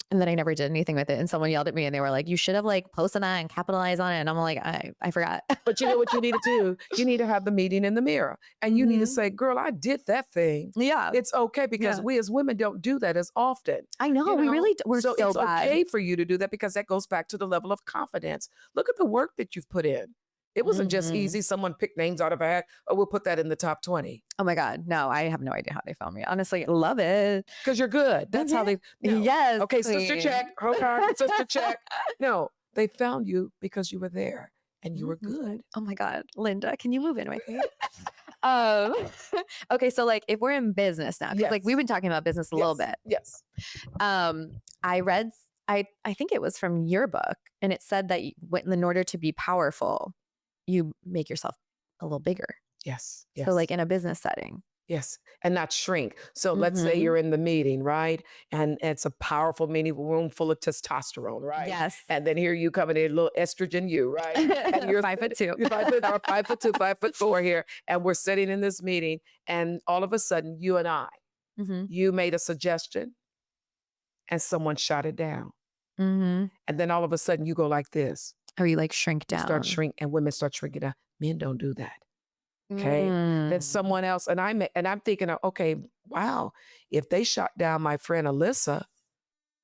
And then I never did anything with it. And someone yelled at me and they were like, you should have like posted that and capitalized on it. And I'm like, I forgot. But you know what you need to do? You need to have the meeting in the mirror. And you need to say, girl, I did that thing. Yeah. It's okay because we as women don't do that as often. I know. We really, we're so it's bad. okay for you to do that because that goes back to the level of confidence. Look at the work that you've put in. It wasn't just easy. Someone picked names out of a hat. Oh, we'll put that in the top 20. Oh my God. No, I have no idea how they found me. Honestly, love it. Because you're good. That's how they. No. Yes. Okay, sister check. Hold on, sister check. No, they found you because you were there and you were good. Oh my God. Linda, can you move in with me? Okay. So like if we're in business now, like we've been talking about business a little bit. Yes. I read, I think it was from your book and it said that in order to be powerful, you make yourself a little bigger. Yes. So like in a business setting. Yes. And not shrink. So let's say you're in the meeting, right? And it's a powerful meeting, room full of testosterone, right? Yes. And then here you come in a little estrogen you, right? And you're 5'2". You're 5'2", 5'4" here. And we're sitting in this meeting and all of a sudden you and I, you made a suggestion and someone shot it down. And then all of a sudden you go like this. Or you like shrink down. Start shrink and women start shrinking down. Men don't do that. Okay. Then someone else, and I'm thinking, okay, wow, if they shot down my friend Alyssa,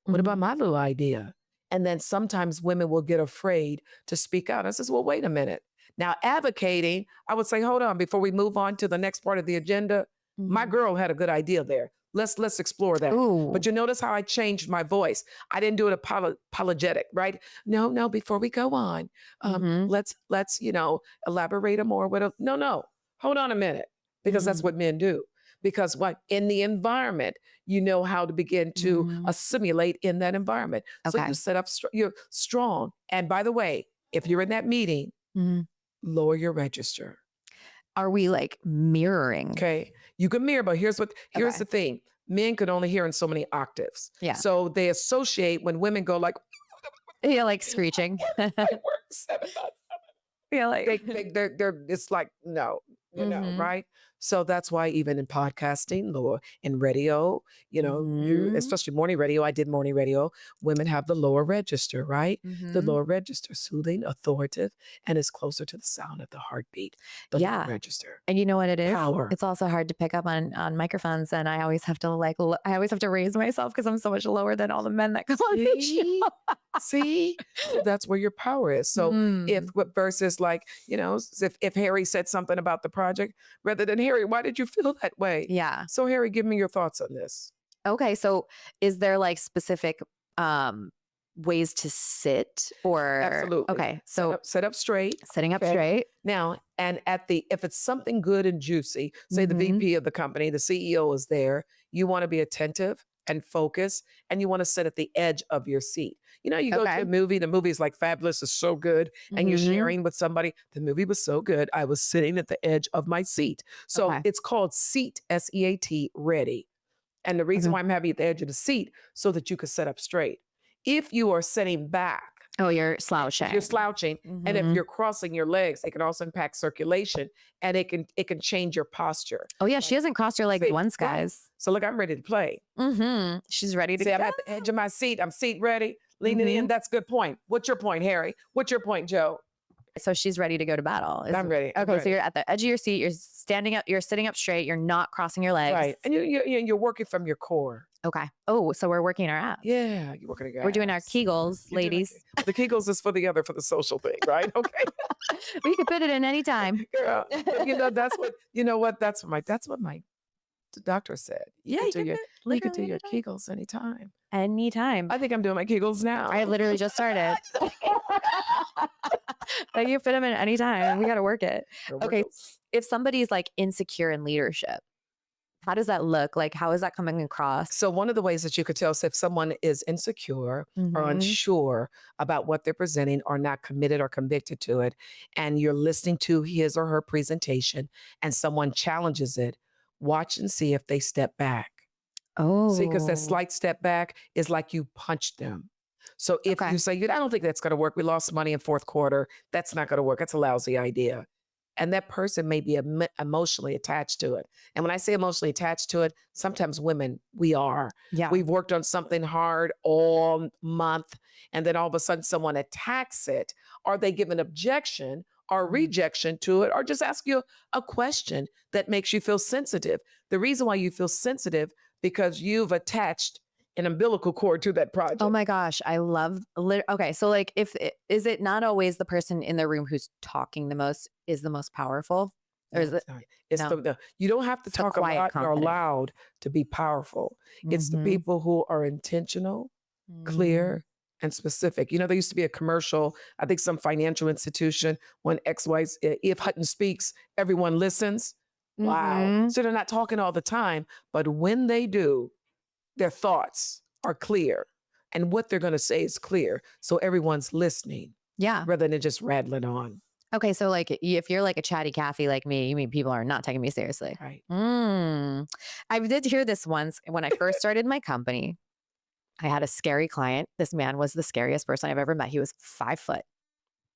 what about my little idea? And then sometimes women will get afraid to speak out. I says, well, wait a minute. Now advocating, I would say, hold on, before we move on to the next part of the agenda, my girl had a good idea there. Let's explore that. Ooh. But you notice how I changed my voice. I didn't do it apologetic, right? No, before we go on, let's elaborate more. No, hold on a minute, because that's what men do. Because in the environment, you know how to begin to assimilate in that environment. So you set up, you're strong. And by the way, if you're in that meeting, lower your register. Are we like mirroring? Okay. You can mirror, but here's the thing. Men could only hear in so many octaves. Yeah. So they associate when women go like, yeah, like screeching. I work 7 months. Yeah, like they're it's like, no, right? So that's why even in podcasting or in radio, especially morning radio, I did morning radio, women have the lower register, right? The lower register, soothing, authoritative, and is closer to the sound of the heartbeat. The lower register. And you know what it is? Power. It's also hard to pick up on microphones. And I always have to raise myself because I'm so much lower than all the men that come on the show. See? So that's where your power is. So versus like, if Harry said something about the project, rather than Harry, why did you feel that way? Yeah. So Harry, give me your thoughts on this. Okay. So is there like specific ways to sit or? Absolutely. Okay. So set up straight. Sitting up straight. Now, and if it's something good and juicy, say the VP of the company, the CEO is there, you want to be attentive and focus, and you want to sit at the edge of your seat. You go to a movie, the movie is like fabulous, it's so good, and you're sharing with somebody, the movie was so good, I was sitting at the edge of my seat. So it's called seat, SEAT, ready. And the reason why I'm having you at the edge of the seat, so that you could sit up straight. If you are sitting back, oh, you're slouching. You're slouching. And if you're crossing your legs, it can also impact circulation, and it can change your posture. Oh yeah, she hasn't crossed her legs once, guys. So look, I'm ready to play. She's ready to go. See, I'm at the edge of my seat. I'm seat ready, leaning in. That's a good point. What's your point, Harry? What's your point, Joe? So she's ready to go to battle. I'm ready. Okay, so you're at the edge of your seat. You're standing up. You're sitting up straight. You're not crossing your legs. Right. And you're working from your core. Okay. Oh, so we're working our abs. Yeah, you're working your We're doing our abs. Kegels, ladies. The Kegels is for the social thing, right? Okay. We can fit it in any time. Girl, that's what my doctor said. You can do your Kegels anytime. Anytime. I think I'm doing my Kegels now. I literally just started. But you fit them in any time. We got to work it. Okay. If somebody's like insecure in leadership, how does that look? Like, how is that coming across? So one of the ways that you could tell if someone is insecure or unsure about what they're presenting or not committed or convicted to it, and you're listening to his or her presentation and someone challenges it, watch and see if they step back. Oh. See, because that slight step back is like you punched them. So if you say, I don't think that's going to work. We lost money in fourth quarter. That's not going to work. That's a lousy idea. And that person may be emotionally attached to it. And when I say emotionally attached to it, sometimes women, we are. Yeah. We've worked on something hard all month, and then all of a sudden someone attacks it, or they give an objection or rejection to it, or just ask you a question that makes you feel sensitive. The reason why you feel sensitive, because you've attached an umbilical cord to that project. Oh my gosh. I love, okay. So like, is it not always the person in the room who's talking the most is the most powerful? Or is it? You don't have to talk a lot or loud to be powerful. It's the people who are intentional, clear, and specific. There used to be a commercial, I think some financial institution, when if Hutton speaks, everyone listens. Wow. So they're not talking all the time, but when they do, their thoughts are clear and what they're going to say is clear. So everyone's listening. Yeah. Rather than just rattling on. Okay. So like, if you're like a chatty Cathy like me, you mean people are not taking me seriously. Right. I did hear this once when I first started my company. I had a scary client. This man was the scariest person I've ever met. He was 5 foot.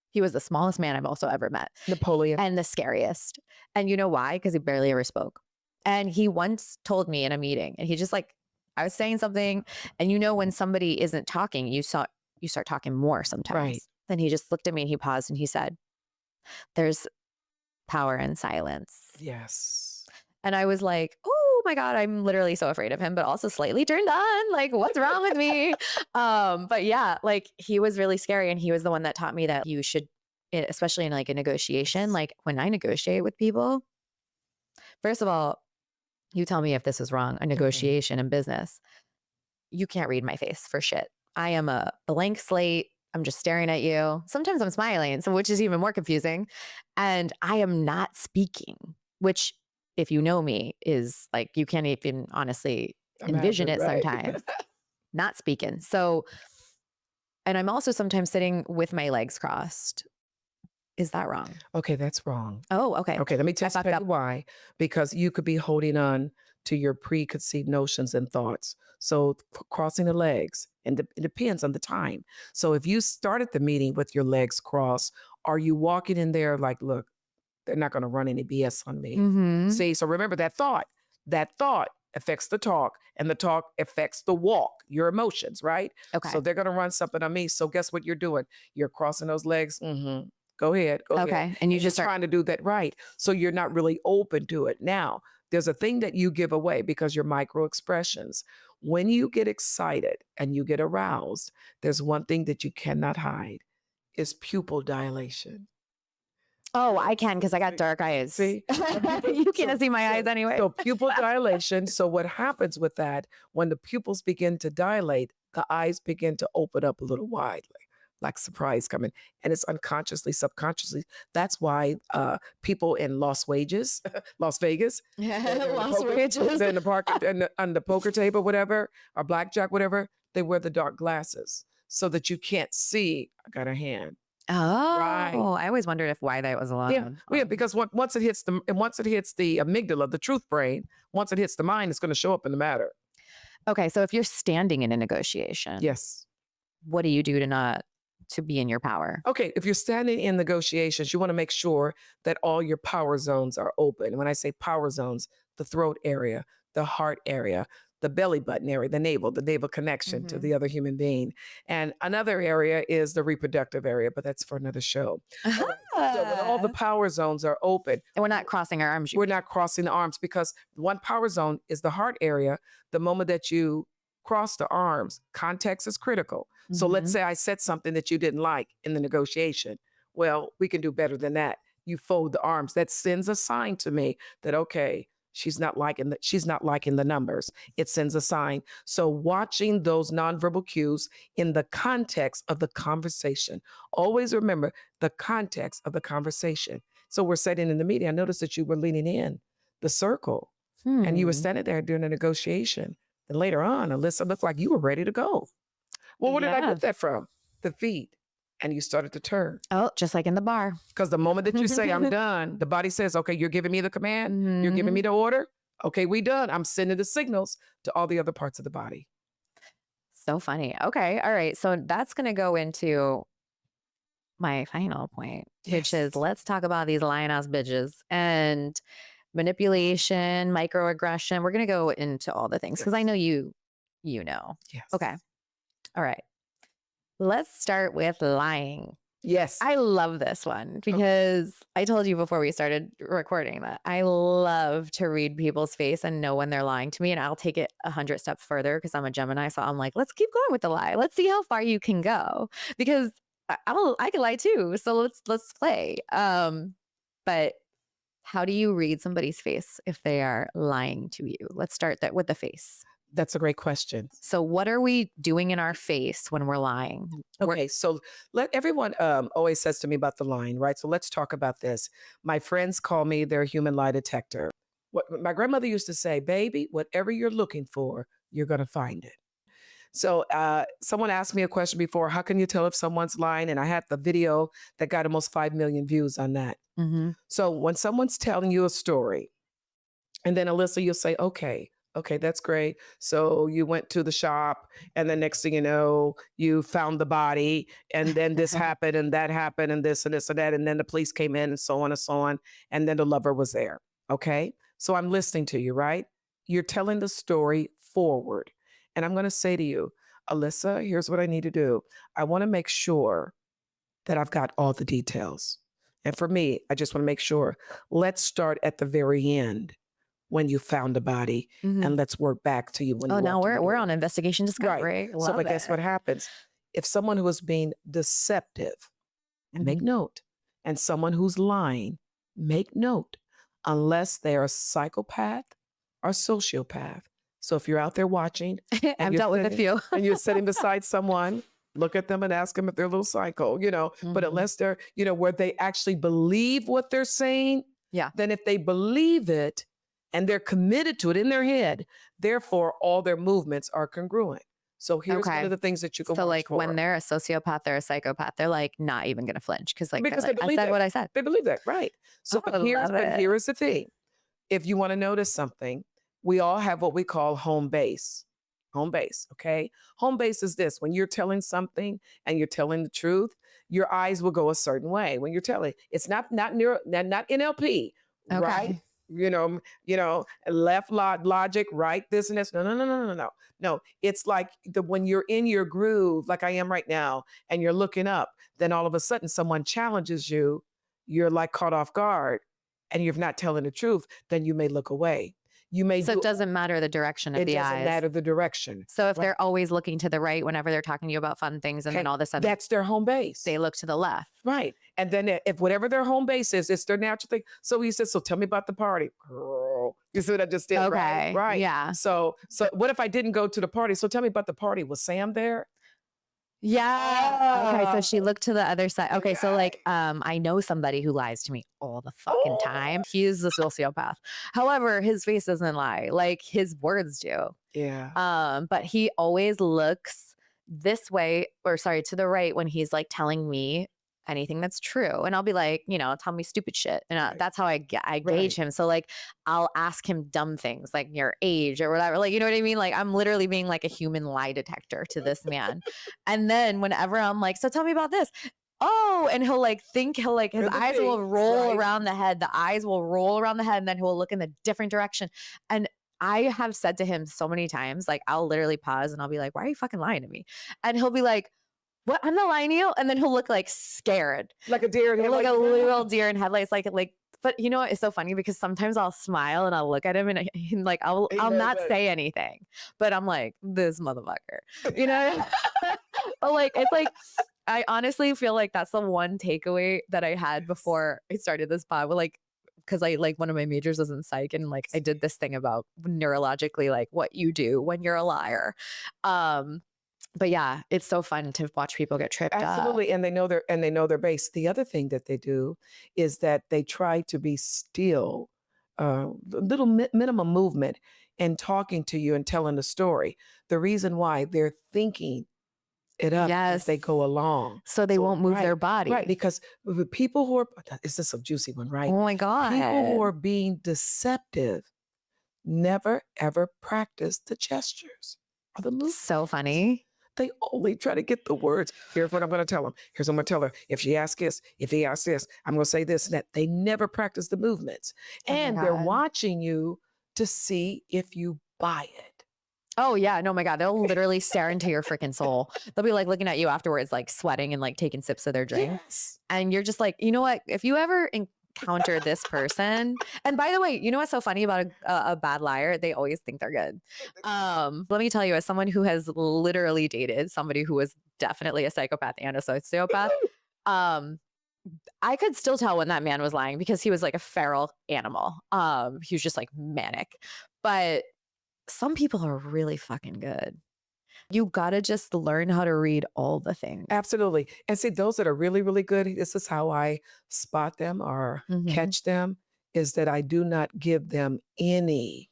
He was the smallest man I've also ever met. Napoleon. And the scariest. And you know why? Because he barely ever spoke. And he once told me in a meeting, and he just like, I was saying something, and when somebody isn't talking, you start talking more sometimes. Right. Then he just looked at me and he paused and he said, "There's power in silence." Yes. And I was like, oh my God, I'm literally so afraid of him, but also slightly turned on. Like, what's wrong with me? But yeah, like he was really scary. And he was the one that taught me that you should, especially in like a negotiation, like when I negotiate with people, first of all, you tell me if this is wrong, a negotiation in business. You can't read my face for shit. I am a blank slate. I'm just staring at you. Sometimes I'm smiling, which is even more confusing. And I am not speaking, which if you know me is like, you can't even honestly envision it sometimes. Not speaking. So, and I'm also sometimes sitting with my legs crossed. Is that wrong? Okay, that's wrong. Oh, okay. Okay, let me tell you why. Because you could be holding on to your preconceived notions and thoughts. So crossing the legs, and it depends on the time. So if you started the meeting with your legs crossed, are you walking in there like, look, they're not going to run any BS on me. See, so remember that thought affects the talk, and the talk affects the walk, your emotions, right? Okay. So they're going to run something on me. So guess what you're doing? You're crossing those legs. Go ahead. Okay. And you just trying to do that right. So you're not really open to it. Now, there's a thing that you give away because your micro expressions. When you get excited and you get aroused, there's one thing that you cannot hide is pupil dilation. Oh, I can because I got dark eyes. See? You can't see my eyes anyway. So pupil dilation. So what happens with that, when the pupils begin to dilate, the eyes begin to open up a little widely. Like surprise coming, and it's unconsciously, subconsciously. That's why people in Las Vegas, Las Vegas, they're in the park and on the poker table, whatever, or blackjack, whatever. They wear the dark glasses so that you can't see. I got a hand. Oh, right. I always wondered why that was allowed. Yeah, because once it hits the amygdala, the truth brain, once it hits the mind, it's going to show up in the matter. Okay, so if you're standing in a negotiation, yes, what do you do to be in your power? Okay, if you're standing in negotiations, you want to make sure that all your power zones are open. When I say power zones, the throat area, the heart area, the belly button area, the navel connection to the other human being. And another area is the reproductive area, but that's for another show. All right. So when all the power zones are open, And we're not crossing our arms. we're not crossing the arms, because one power zone is the heart area. The moment that you cross the arms, context is critical. So let's say I said something that you didn't like in the negotiation. Well, we can do better than that. You fold the arms. That sends a sign to me that, okay, she's not liking the numbers. It sends a sign. So watching those nonverbal cues in the context of the conversation. Always remember the context of the conversation. So we're sitting in the meeting. I noticed that you were leaning in the circle and you were standing there during the negotiation. And later on, Alyssa looked like you were ready to go. Well, where did I get that from? The feet. And you started to turn. Oh, just like in the bar. Because the moment that you say, I'm done, the body says, okay, you're giving me the command. You're giving me the order. Okay, we done. I'm sending the signals to all the other parts of the body. So funny. Okay. All right. So that's going to go into my final point, which is let's talk about these lying ass bitches and manipulation, microaggression. We're going to go into all the things because I know you know. Yes. Okay. All right. Let's start with lying. Yes. I love this one because I told you before we started recording that I love to read people's face and know when they're lying to me. And I'll take it 100 steps further because I'm a Gemini. So I'm like, let's keep going with the lie. Let's see how far you can go because I can lie too. So let's play. But how do you read somebody's face if they are lying to you? Let's start that with the face. That's a great question. So what are we doing in our face when we're lying? Okay, so everyone always says to me about the lying, right? So let's talk about this. My friends call me their human lie detector. What my grandmother used to say, baby, whatever you're looking for, you're going to find it. So someone asked me a question before, how can you tell if someone's lying? And I had the video that got almost 5 million views on that. So when someone's telling you a story, and then Alyssa, you'll say, okay, that's great. So you went to the shop and the next thing you know, you found the body and then this happened and that happened and this and this and that. And then the police came in and so on and so on. And then the lover was there. Okay. So I'm listening to you, right? You're telling the story forward. And I'm going to say to you, Alyssa, here's what I need to do. I want to make sure that I've got all the details. And for me, I just want to make sure. Let's start at the very end. When you found the body, and let's work back to you. When now we're on investigation discovery. Right. So, but guess what happens? If someone who is being deceptive, and make note, and someone who's lying, make note, unless they're a psychopath or sociopath. So if you're out there watching, I've dealt with a few, and you're sitting beside someone, look at them and ask them if they're a little psycho, But unless they're, where they actually believe what they're saying, then if they believe it. And they're committed to it in their head. Therefore, all their movements are congruent. So here's one of the things that you can watch like for. when they're a sociopath, they're a psychopath, they're like not even going to flinch because I said that. what I said. They believe that, right? So here is the thing. If you want to notice something, we all have what we call home base. Home base, okay? Home base is this. When you're telling something and you're telling the truth, your eyes will go a certain way. When you're telling, it's not NLP, right? Left logic, right, this and this. No. It's like when you're in your groove, like I am right now, and you're looking up, then all of a sudden someone challenges you, you're like caught off guard, and you're not telling the truth, then you may look away. It doesn't matter the direction of the eyes. It doesn't matter the direction. So if they're always looking to the right whenever they're talking to you about fun things, and then all of a sudden that's their home base. They look to the left. Right. And then if whatever their home base is, it's their natural thing. So he says, so tell me about the party. Girl, you see what I just did? Okay. Right. Yeah. So what if I didn't go to the party? So tell me about the party. Was Sam there? Yeah. Okay. So she looked to the other side. Okay. So I know somebody who lies to me all the fucking time. He's a sociopath. However, his face doesn't lie. Like his words do. Yeah. But he always looks this way, to the right when he's like telling me anything that's true. And I'll be like, tell me stupid shit. And that's how I gauge him. So like, I'll ask him dumb things like your age or whatever. Like, you know what I mean? Like I'm literally being like a human lie detector to this man. And then whenever I'm like, so tell me about this. Oh, and he'll his eyes will roll around the head. The eyes will roll around the head and then he'll look in the different direction. And I have said to him so many times, like, I'll literally pause and I'll be like, why are you fucking lying to me? And he'll be like, what? I'm not lying to you. And then he'll look like scared, Like a deer in like headlights. a literal deer in headlights. But you know what? It's so funny because sometimes I'll smile and I'll look at him and like, I'll not say anything, but I'm like, this motherfucker, you know? But like, it's like, I honestly feel like that's the one takeaway that I had before I started this pod. Like, because I like one of my majors was in psych, and like I did this thing about neurologically, like what you do when you're a liar. But yeah, it's so fun to watch people get tripped up. Absolutely, and they know their base. The other thing that they do is that they try to be still, little minimum movement, and talking to you and telling the story. The reason why they're thinking it up as they go along, so they won't move their body, right? Because the people who are, is this a juicy one, right? Oh my God, people who are being deceptive never ever practice the gestures or the movements. So funny. They only try to get the words. Here's what I'm going to tell them. Here's what I'm going to tell her. If she asks this, if he asks this, I'm going to say this and that. They never practice the movements. And they're watching you to see if you buy it. Oh yeah, no, my God, they'll literally stare into your freaking soul. They'll be like looking at you afterwards, like sweating and like taking sips of their drink. Yes. And you're just like, you know what? If you ever encounter this person, and by the way, you know what's so funny about a bad liar? They always think they're good. Let me tell you, as someone who has literally dated somebody who was definitely a psychopath and a sociopath, I could still tell when that man was lying because he was like a feral animal. He was just like manic, but some people are really fucking good. You gotta just learn how to read all the things. Absolutely. And see, those that are really, really good, this is how I spot them or catch them, is that I do not give them any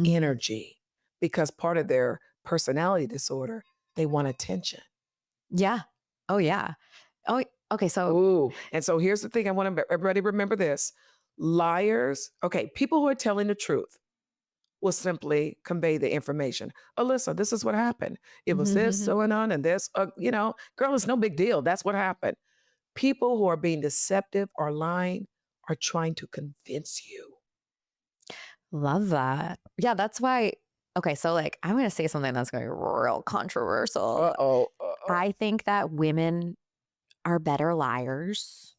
energy, because part of their personality disorder, they want attention. Yeah. Oh, yeah. Oh, okay. So, ooh. And so here's the thing. I want everybody to remember this. Liars, okay, people who are telling the truth will simply convey the information. Alyssa, this is what happened. It was this going on and this, girl, it's no big deal. That's what happened. People who are being deceptive or lying are trying to convince you. Love that. Yeah, that's why. Okay, so like, I'm going to say something that's going to be real controversial. I think that women are better liars.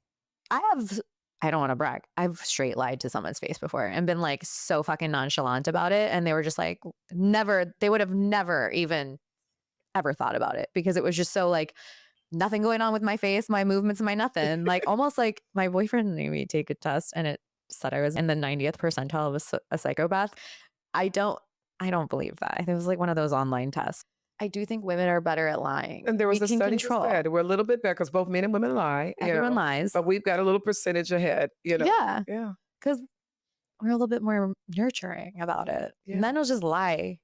I don't want to brag. I've straight lied to someone's face before and been like so fucking nonchalant about it. And they were just like, they would have never even ever thought about it because it was just so like nothing going on with my face, my movements, my nothing. Like almost like my boyfriend made me take a test and it said I was in the 90th percentile of a psychopath. I don't believe that. It was like one of those online tests. I do think women are better at lying. And there was a study that said we're a little bit better because both men and women lie. Everyone lies. But we've got a little percentage ahead, Yeah. Yeah. Because we're a little bit more nurturing about it. Yeah. Men will just lie.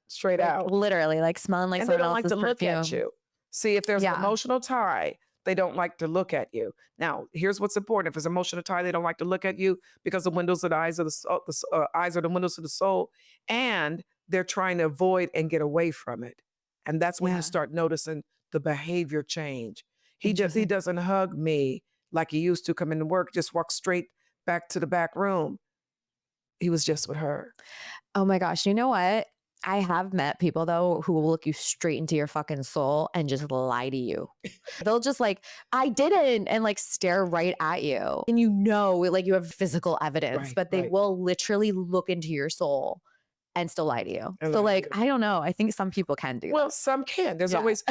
Straight out. Literally, like smelling like someone else's perfume. And they don't like to look at you. See, if there's an emotional tie, they don't like to look at you. Now, here's what's important. If it's emotional tie, they don't like to look at you because the windows are the eyes of the eyes are the windows of the soul. And they're trying to avoid and get away from it. And that's when you start noticing the behavior change. He doesn't hug me like he used to come into work, just walk straight back to the back room. He was just with her. Oh my gosh. You know what? I have met people though who will look you straight into your fucking soul and just lie to you. They'll just like, I didn't, and like stare right at you. And like you have physical evidence, but they will literally look into your soul and still lie to you. So like, I don't know. I think some people can do that. Some can. There's always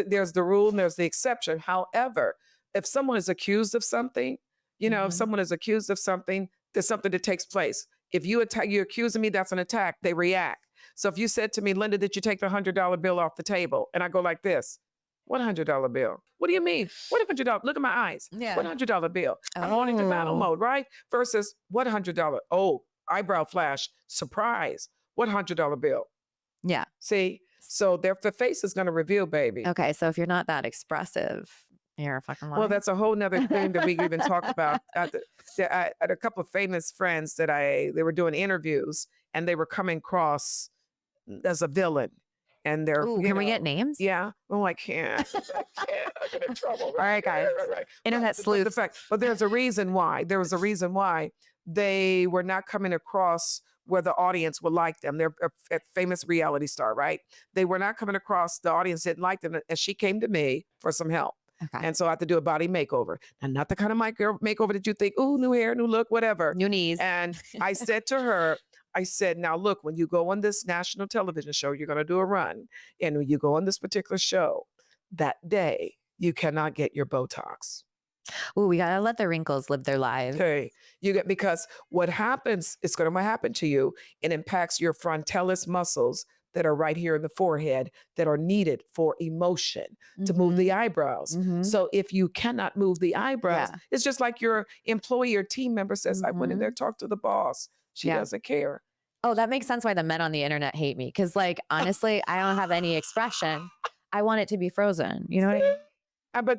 there's the rule and there's the exception. However, if someone is accused of something, if someone is accused of something, there's something that takes place. If you're accusing me, that's an attack. They react. So if you said to me, Linda, did you take the $100 bill off the table? And I go like this, what $100 bill? What do you mean? What $100? Look at my eyes. Yeah. What $100 bill? I'm going into battle mode, right? Versus what $100? Oh, eyebrow flash, surprise. What $100 bill? Yeah. See, so the face is going to reveal, baby. Okay, so if you're not that expressive, you're a fucking liar. Well, that's a whole nother thing that we even talked about. I had a couple of famous friends that they were doing interviews and they were coming across as a villain. And they're, can we get names? Yeah. Oh, I can't. I get in trouble. All right, guys. Internet sleuth. But there's a reason why. There was a reason why they were not coming across where the audience would like them. They're a famous reality star, right? They were not coming across, the audience didn't like them. And she came to me for some help. Okay. And so I had to do a body makeover. And not the kind of makeover that you think, oh, new hair, new look, whatever. New knees. And I said to her, I said, now look, when you go on this national television show, you're going to do a run. And when you go on this particular show, that day, you cannot get your Botox. Oh, we got to let the wrinkles live their lives. Okay. Because what happens is going to happen to you. It impacts your frontalis muscles that are right here in the forehead that are needed for emotion to move the eyebrows. So if you cannot move the eyebrows, it's just like your employee or team member says, I went in there, talked to the boss. She doesn't care. Oh, that makes sense why the men on the internet hate me. Because like, honestly, I don't have any expression. I want it to be frozen. You know what I mean?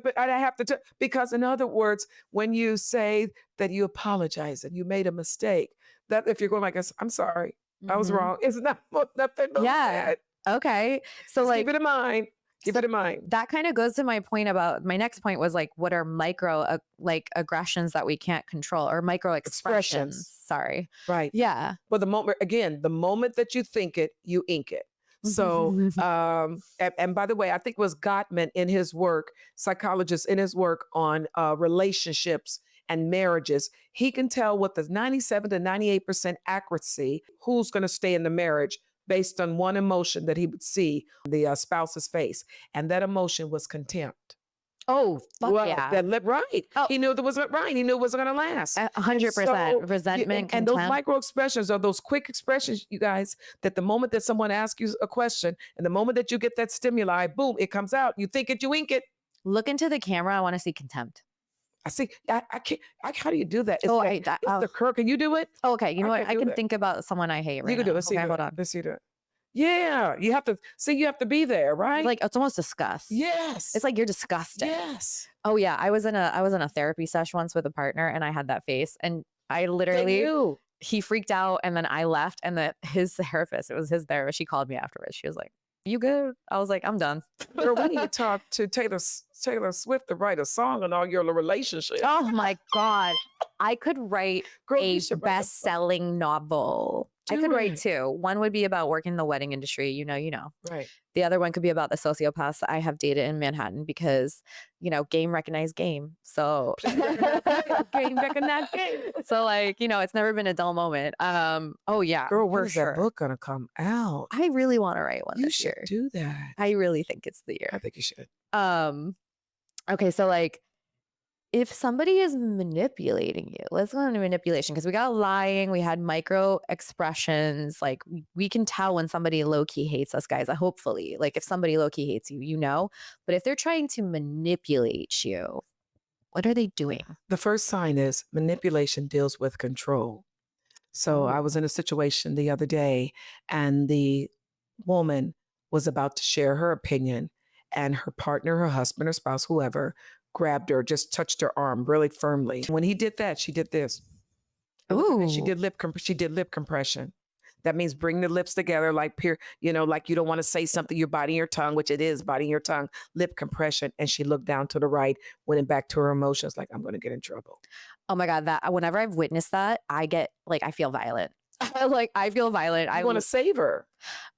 But I have to, because in other words, when you say that you apologize and you made a mistake, that if you're going like, I'm sorry, I was wrong. It's not nothing. Bad. Okay. So just like, keep it in mind. Keep it in mind. That kind of goes to my point about my next point was like, what are micro like aggressions that we can't control or micro expressions? Sorry. Right. Yeah. Well, the moment that you think it, you ink it. So, and by the way, I think it was Gottman in his work, psychologist in his work on relationships and marriages, he can tell with the 97 to 98% accuracy who's going to stay in the marriage based on one emotion that he would see the spouse's face. And that emotion was contempt. Oh, fuck yeah. Right. Oh. He knew that wasn't right. He knew it wasn't going to last. 100%. Resentment, and those micro expressions are those quick expressions, you guys, that the moment that someone asks you a question and the moment that you get that stimuli, boom, it comes out. You think it, you ink it. Look into the camera. I want to see contempt. I see. I can't. How do you do that? It's the curve. Can you do it? Oh, okay. You know what? I can think about someone I hate right now. You can do it. Okay, hold on. Let's see that. Yeah, you have to see. You have to be there, right? Like it's almost disgust. Yes, it's like you're disgusted. Yes. Oh yeah, I was in a therapy session once with a partner, and I had that face, and I literally he freaked out, and then I left, and his therapist, it was his therapist. She called me afterwards. She was like, "You good?" I was like, "I'm done." Girl, when you talk to Taylor Swift to write a song on all your relationships? Oh my God, I could write a best-selling novel. I could write two. One would be about working in the wedding industry. You know. Right. The other one could be about the sociopaths that I have dated in Manhattan because, game recognized game. So game recognized game. So like, it's never been a dull moment. Oh yeah. Girl, where's that book gonna come out? I really want to write one this year. You should do that. I really think it's the year. I think you should. Okay, so like if somebody is manipulating you, let's go into manipulation because we got lying, we had micro expressions. Like we can tell when somebody low-key hates us, guys. Hopefully, like if somebody low-key hates you, but if they're trying to manipulate you, what are they doing? The first sign is manipulation deals with control. So I was in a situation the other day and the woman was about to share her opinion and her partner, her husband or spouse, whoever, grabbed her, just touched her arm really firmly. When he did that, she did this. Ooh. And she did lip compression. That means bring the lips together like like you don't want to say something, you're biting your tongue, which it is biting your tongue, lip compression. And she looked down to the right, went back to her emotions, like I'm going to get in trouble. Oh my God, whenever I've witnessed that, I get like, I feel violent. I feel violent. I want to save her.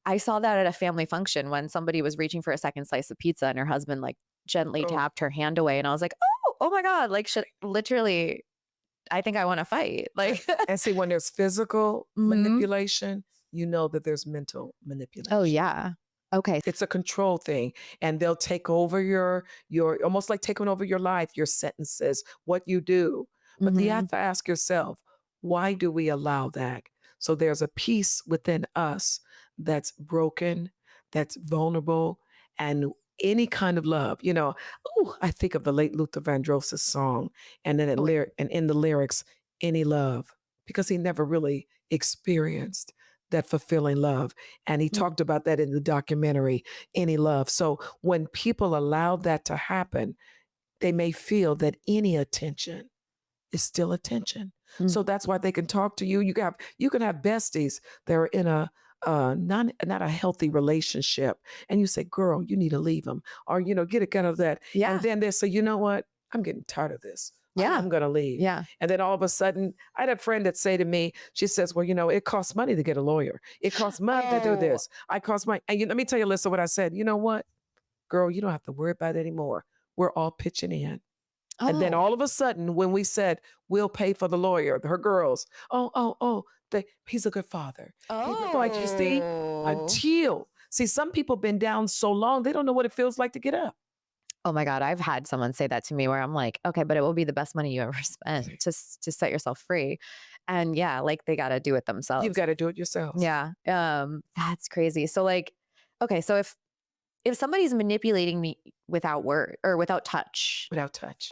I saw that at a family function when somebody was reaching for a second slice of pizza and her husband like gently tapped her hand away. And I was like, oh my God, like literally, I think I want to fight. Like, and see, when there's physical manipulation, you know that there's mental manipulation. Oh yeah. Okay. It's a control thing. And they'll take over your almost like taking over your life, your sentences, what you do. But you have to ask yourself, why do we allow that? So there's a piece within us that's broken, that's vulnerable, and any kind of love, I think of the late Luther Vandross's song, and then in the lyrics, any love, because he never really experienced that fulfilling love. And he talked about that in the documentary, Any Love. So when people allow that to happen, they may feel that any attention is still attention. So that's why they can talk to you. You can have besties that are in a not a healthy relationship, and you say, "Girl, you need to leave them," or get a kind of that. Yeah. And then they say, "You know what? I'm getting tired of this. Yeah. I'm going to leave. Yeah. And then all of a sudden, I had a friend that say to me, she says, well, it costs money to get a lawyer. It costs money to do this. I cost money. And let me tell you, Alyssa, what I said. You know what? Girl, you don't have to worry about it anymore. We're all pitching in. And then all of a sudden, when we said, we'll pay for the lawyer, her girls, he's a good father. Like, you see, some people been down so long, they don't know what it feels like to get up. Oh my God. I've had someone say that to me where I'm like, okay, but it will be the best money you ever spent to set yourself free. And yeah, like they got to do it themselves. You've got to do it yourself. Yeah. That's crazy. So like, okay. So if somebody's manipulating me without word or without touch,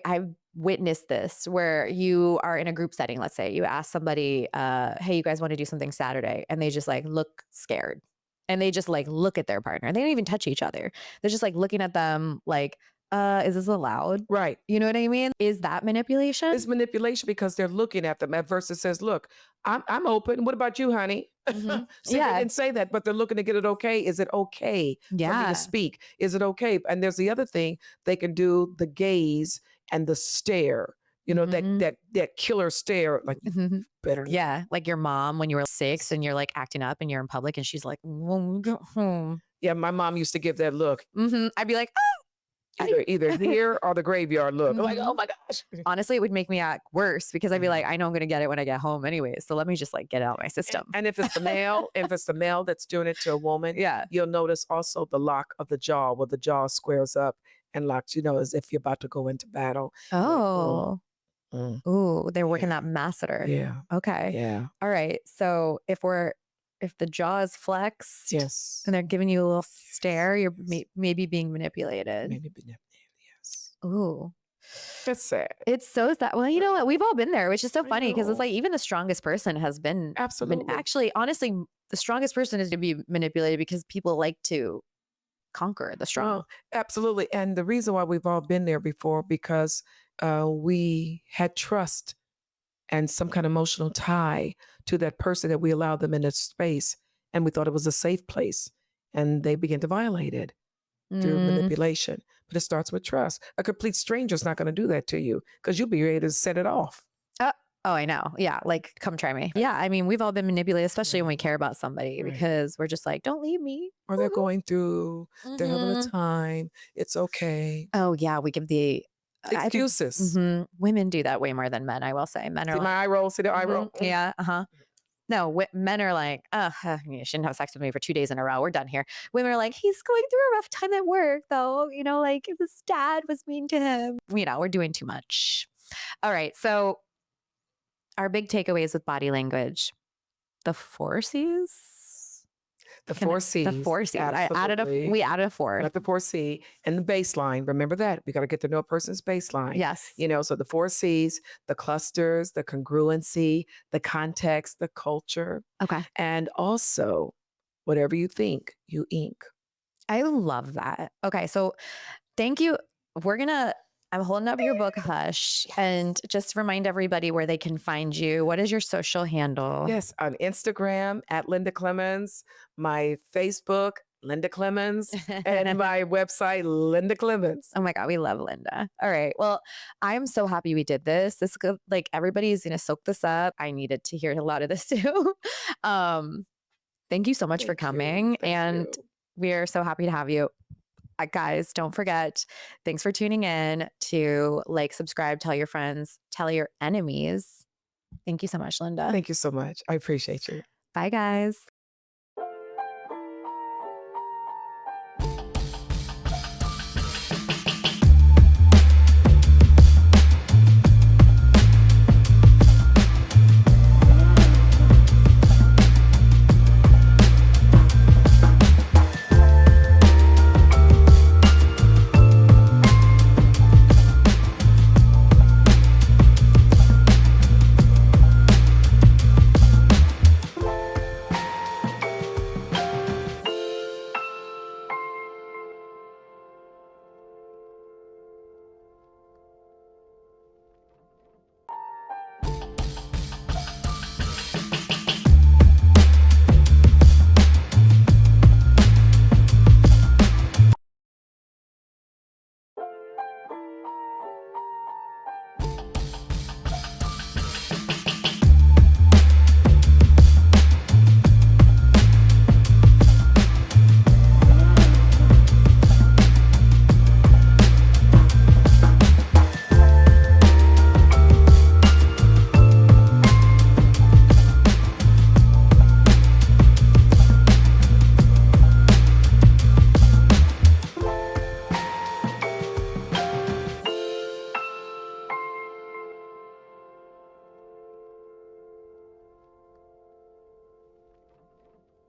I've witnessed this where you are in a group setting. Let's say you ask somebody, hey, you guys want to do something Saturday? And they just like look scared and they just like look at their partner. They don't even touch each other. They're just like looking at them like, is this allowed? Right. You know what I mean? Is that manipulation? It's manipulation because they're looking at them. At first it says, look, I'm open. What about you, honey? Mhm. See, they didn't say that, but they're looking to get it okay. Is it okay for me Yeah. to speak? Is it okay? And there's the other thing, they can do the gaze and the stare. Mhm. that killer stare, like Mhm. better. Yeah. Like your mom when you were 6 and you're like acting up and you're in public and she's like, when we get home. Yeah, my mom used to give that look. I'd be like, Either here or the graveyard look. Like, oh my gosh. honestly, it would make me act worse because I'd be like, I know I'm going to get it when I get home anyway. So let me just like get it out of my system. And if it's the male that's doing it to a woman, Yeah. you'll notice also the lock of the jaw, where the jaw squares up and locks, as if you're about to go into battle. Oh. Mm. Ooh, they're working that masseter. Yeah. Okay. Yeah. All right. So if the jaw is flexed Yes. and they're giving you a little stare, you're maybe being manipulated. Yes. Ooh. It's sad. It's so sad. Well, you know what? We've all been there, which is so funny because it's like even the strongest person has been Absolutely. actually, honestly, the strongest person is to be manipulated because people like to conquer the strong. Oh, absolutely. And the reason why we've all been there before, because we had trust and some kind of emotional tie to that person that we allowed them in a space, and we thought it was a safe place, and they began to violate it through manipulation. But it starts with trust. A complete stranger is not going to do that to you because you'll be ready to set it off. Oh, I know. Yeah. Like, come try me. Yeah. I mean, we've all been manipulated, especially when we care about somebody because we're just like, don't leave me. Or they're going through, they're having a time. It's okay. Oh, yeah. We give the excuses. Women do that way more than men, I will say. Men are see like, my eye roll, see the eye roll. Yeah. No, men are like, you shouldn't have sex with me for 2 days in a row. We're done here. Women are like, he's going through a rough time at work, though. Like his dad was mean to him. We're doing too much. All right. So our big takeaways with body language, the 4 C's. The 4 C's. The 4 C's. We added a 4th. Got the 4C and the baseline. Remember that. We got to get to know a person's baseline. Yes. So the 4 C's, the clusters, the congruency, the context, the culture. Okay. And also, whatever you think, you ink. I love that. Okay. So thank you. I'm holding up your book, Hush, and just remind everybody where they can find you. What is your social handle? Yes, on Instagram at Linda Clemons, my Facebook, Linda Clemons, and my website, Linda Clemons. Oh my God, we love Linda. All right. Well, I'm so happy we did this. This is like everybody's going to soak this up. I needed to hear a lot of this too. Thank you so much for coming. And we are so happy to have you. Guys, don't forget, thanks for tuning in to subscribe, tell your friends, tell your enemies. Thank you so much, Linda. Thank you so much. I appreciate you. Bye, guys.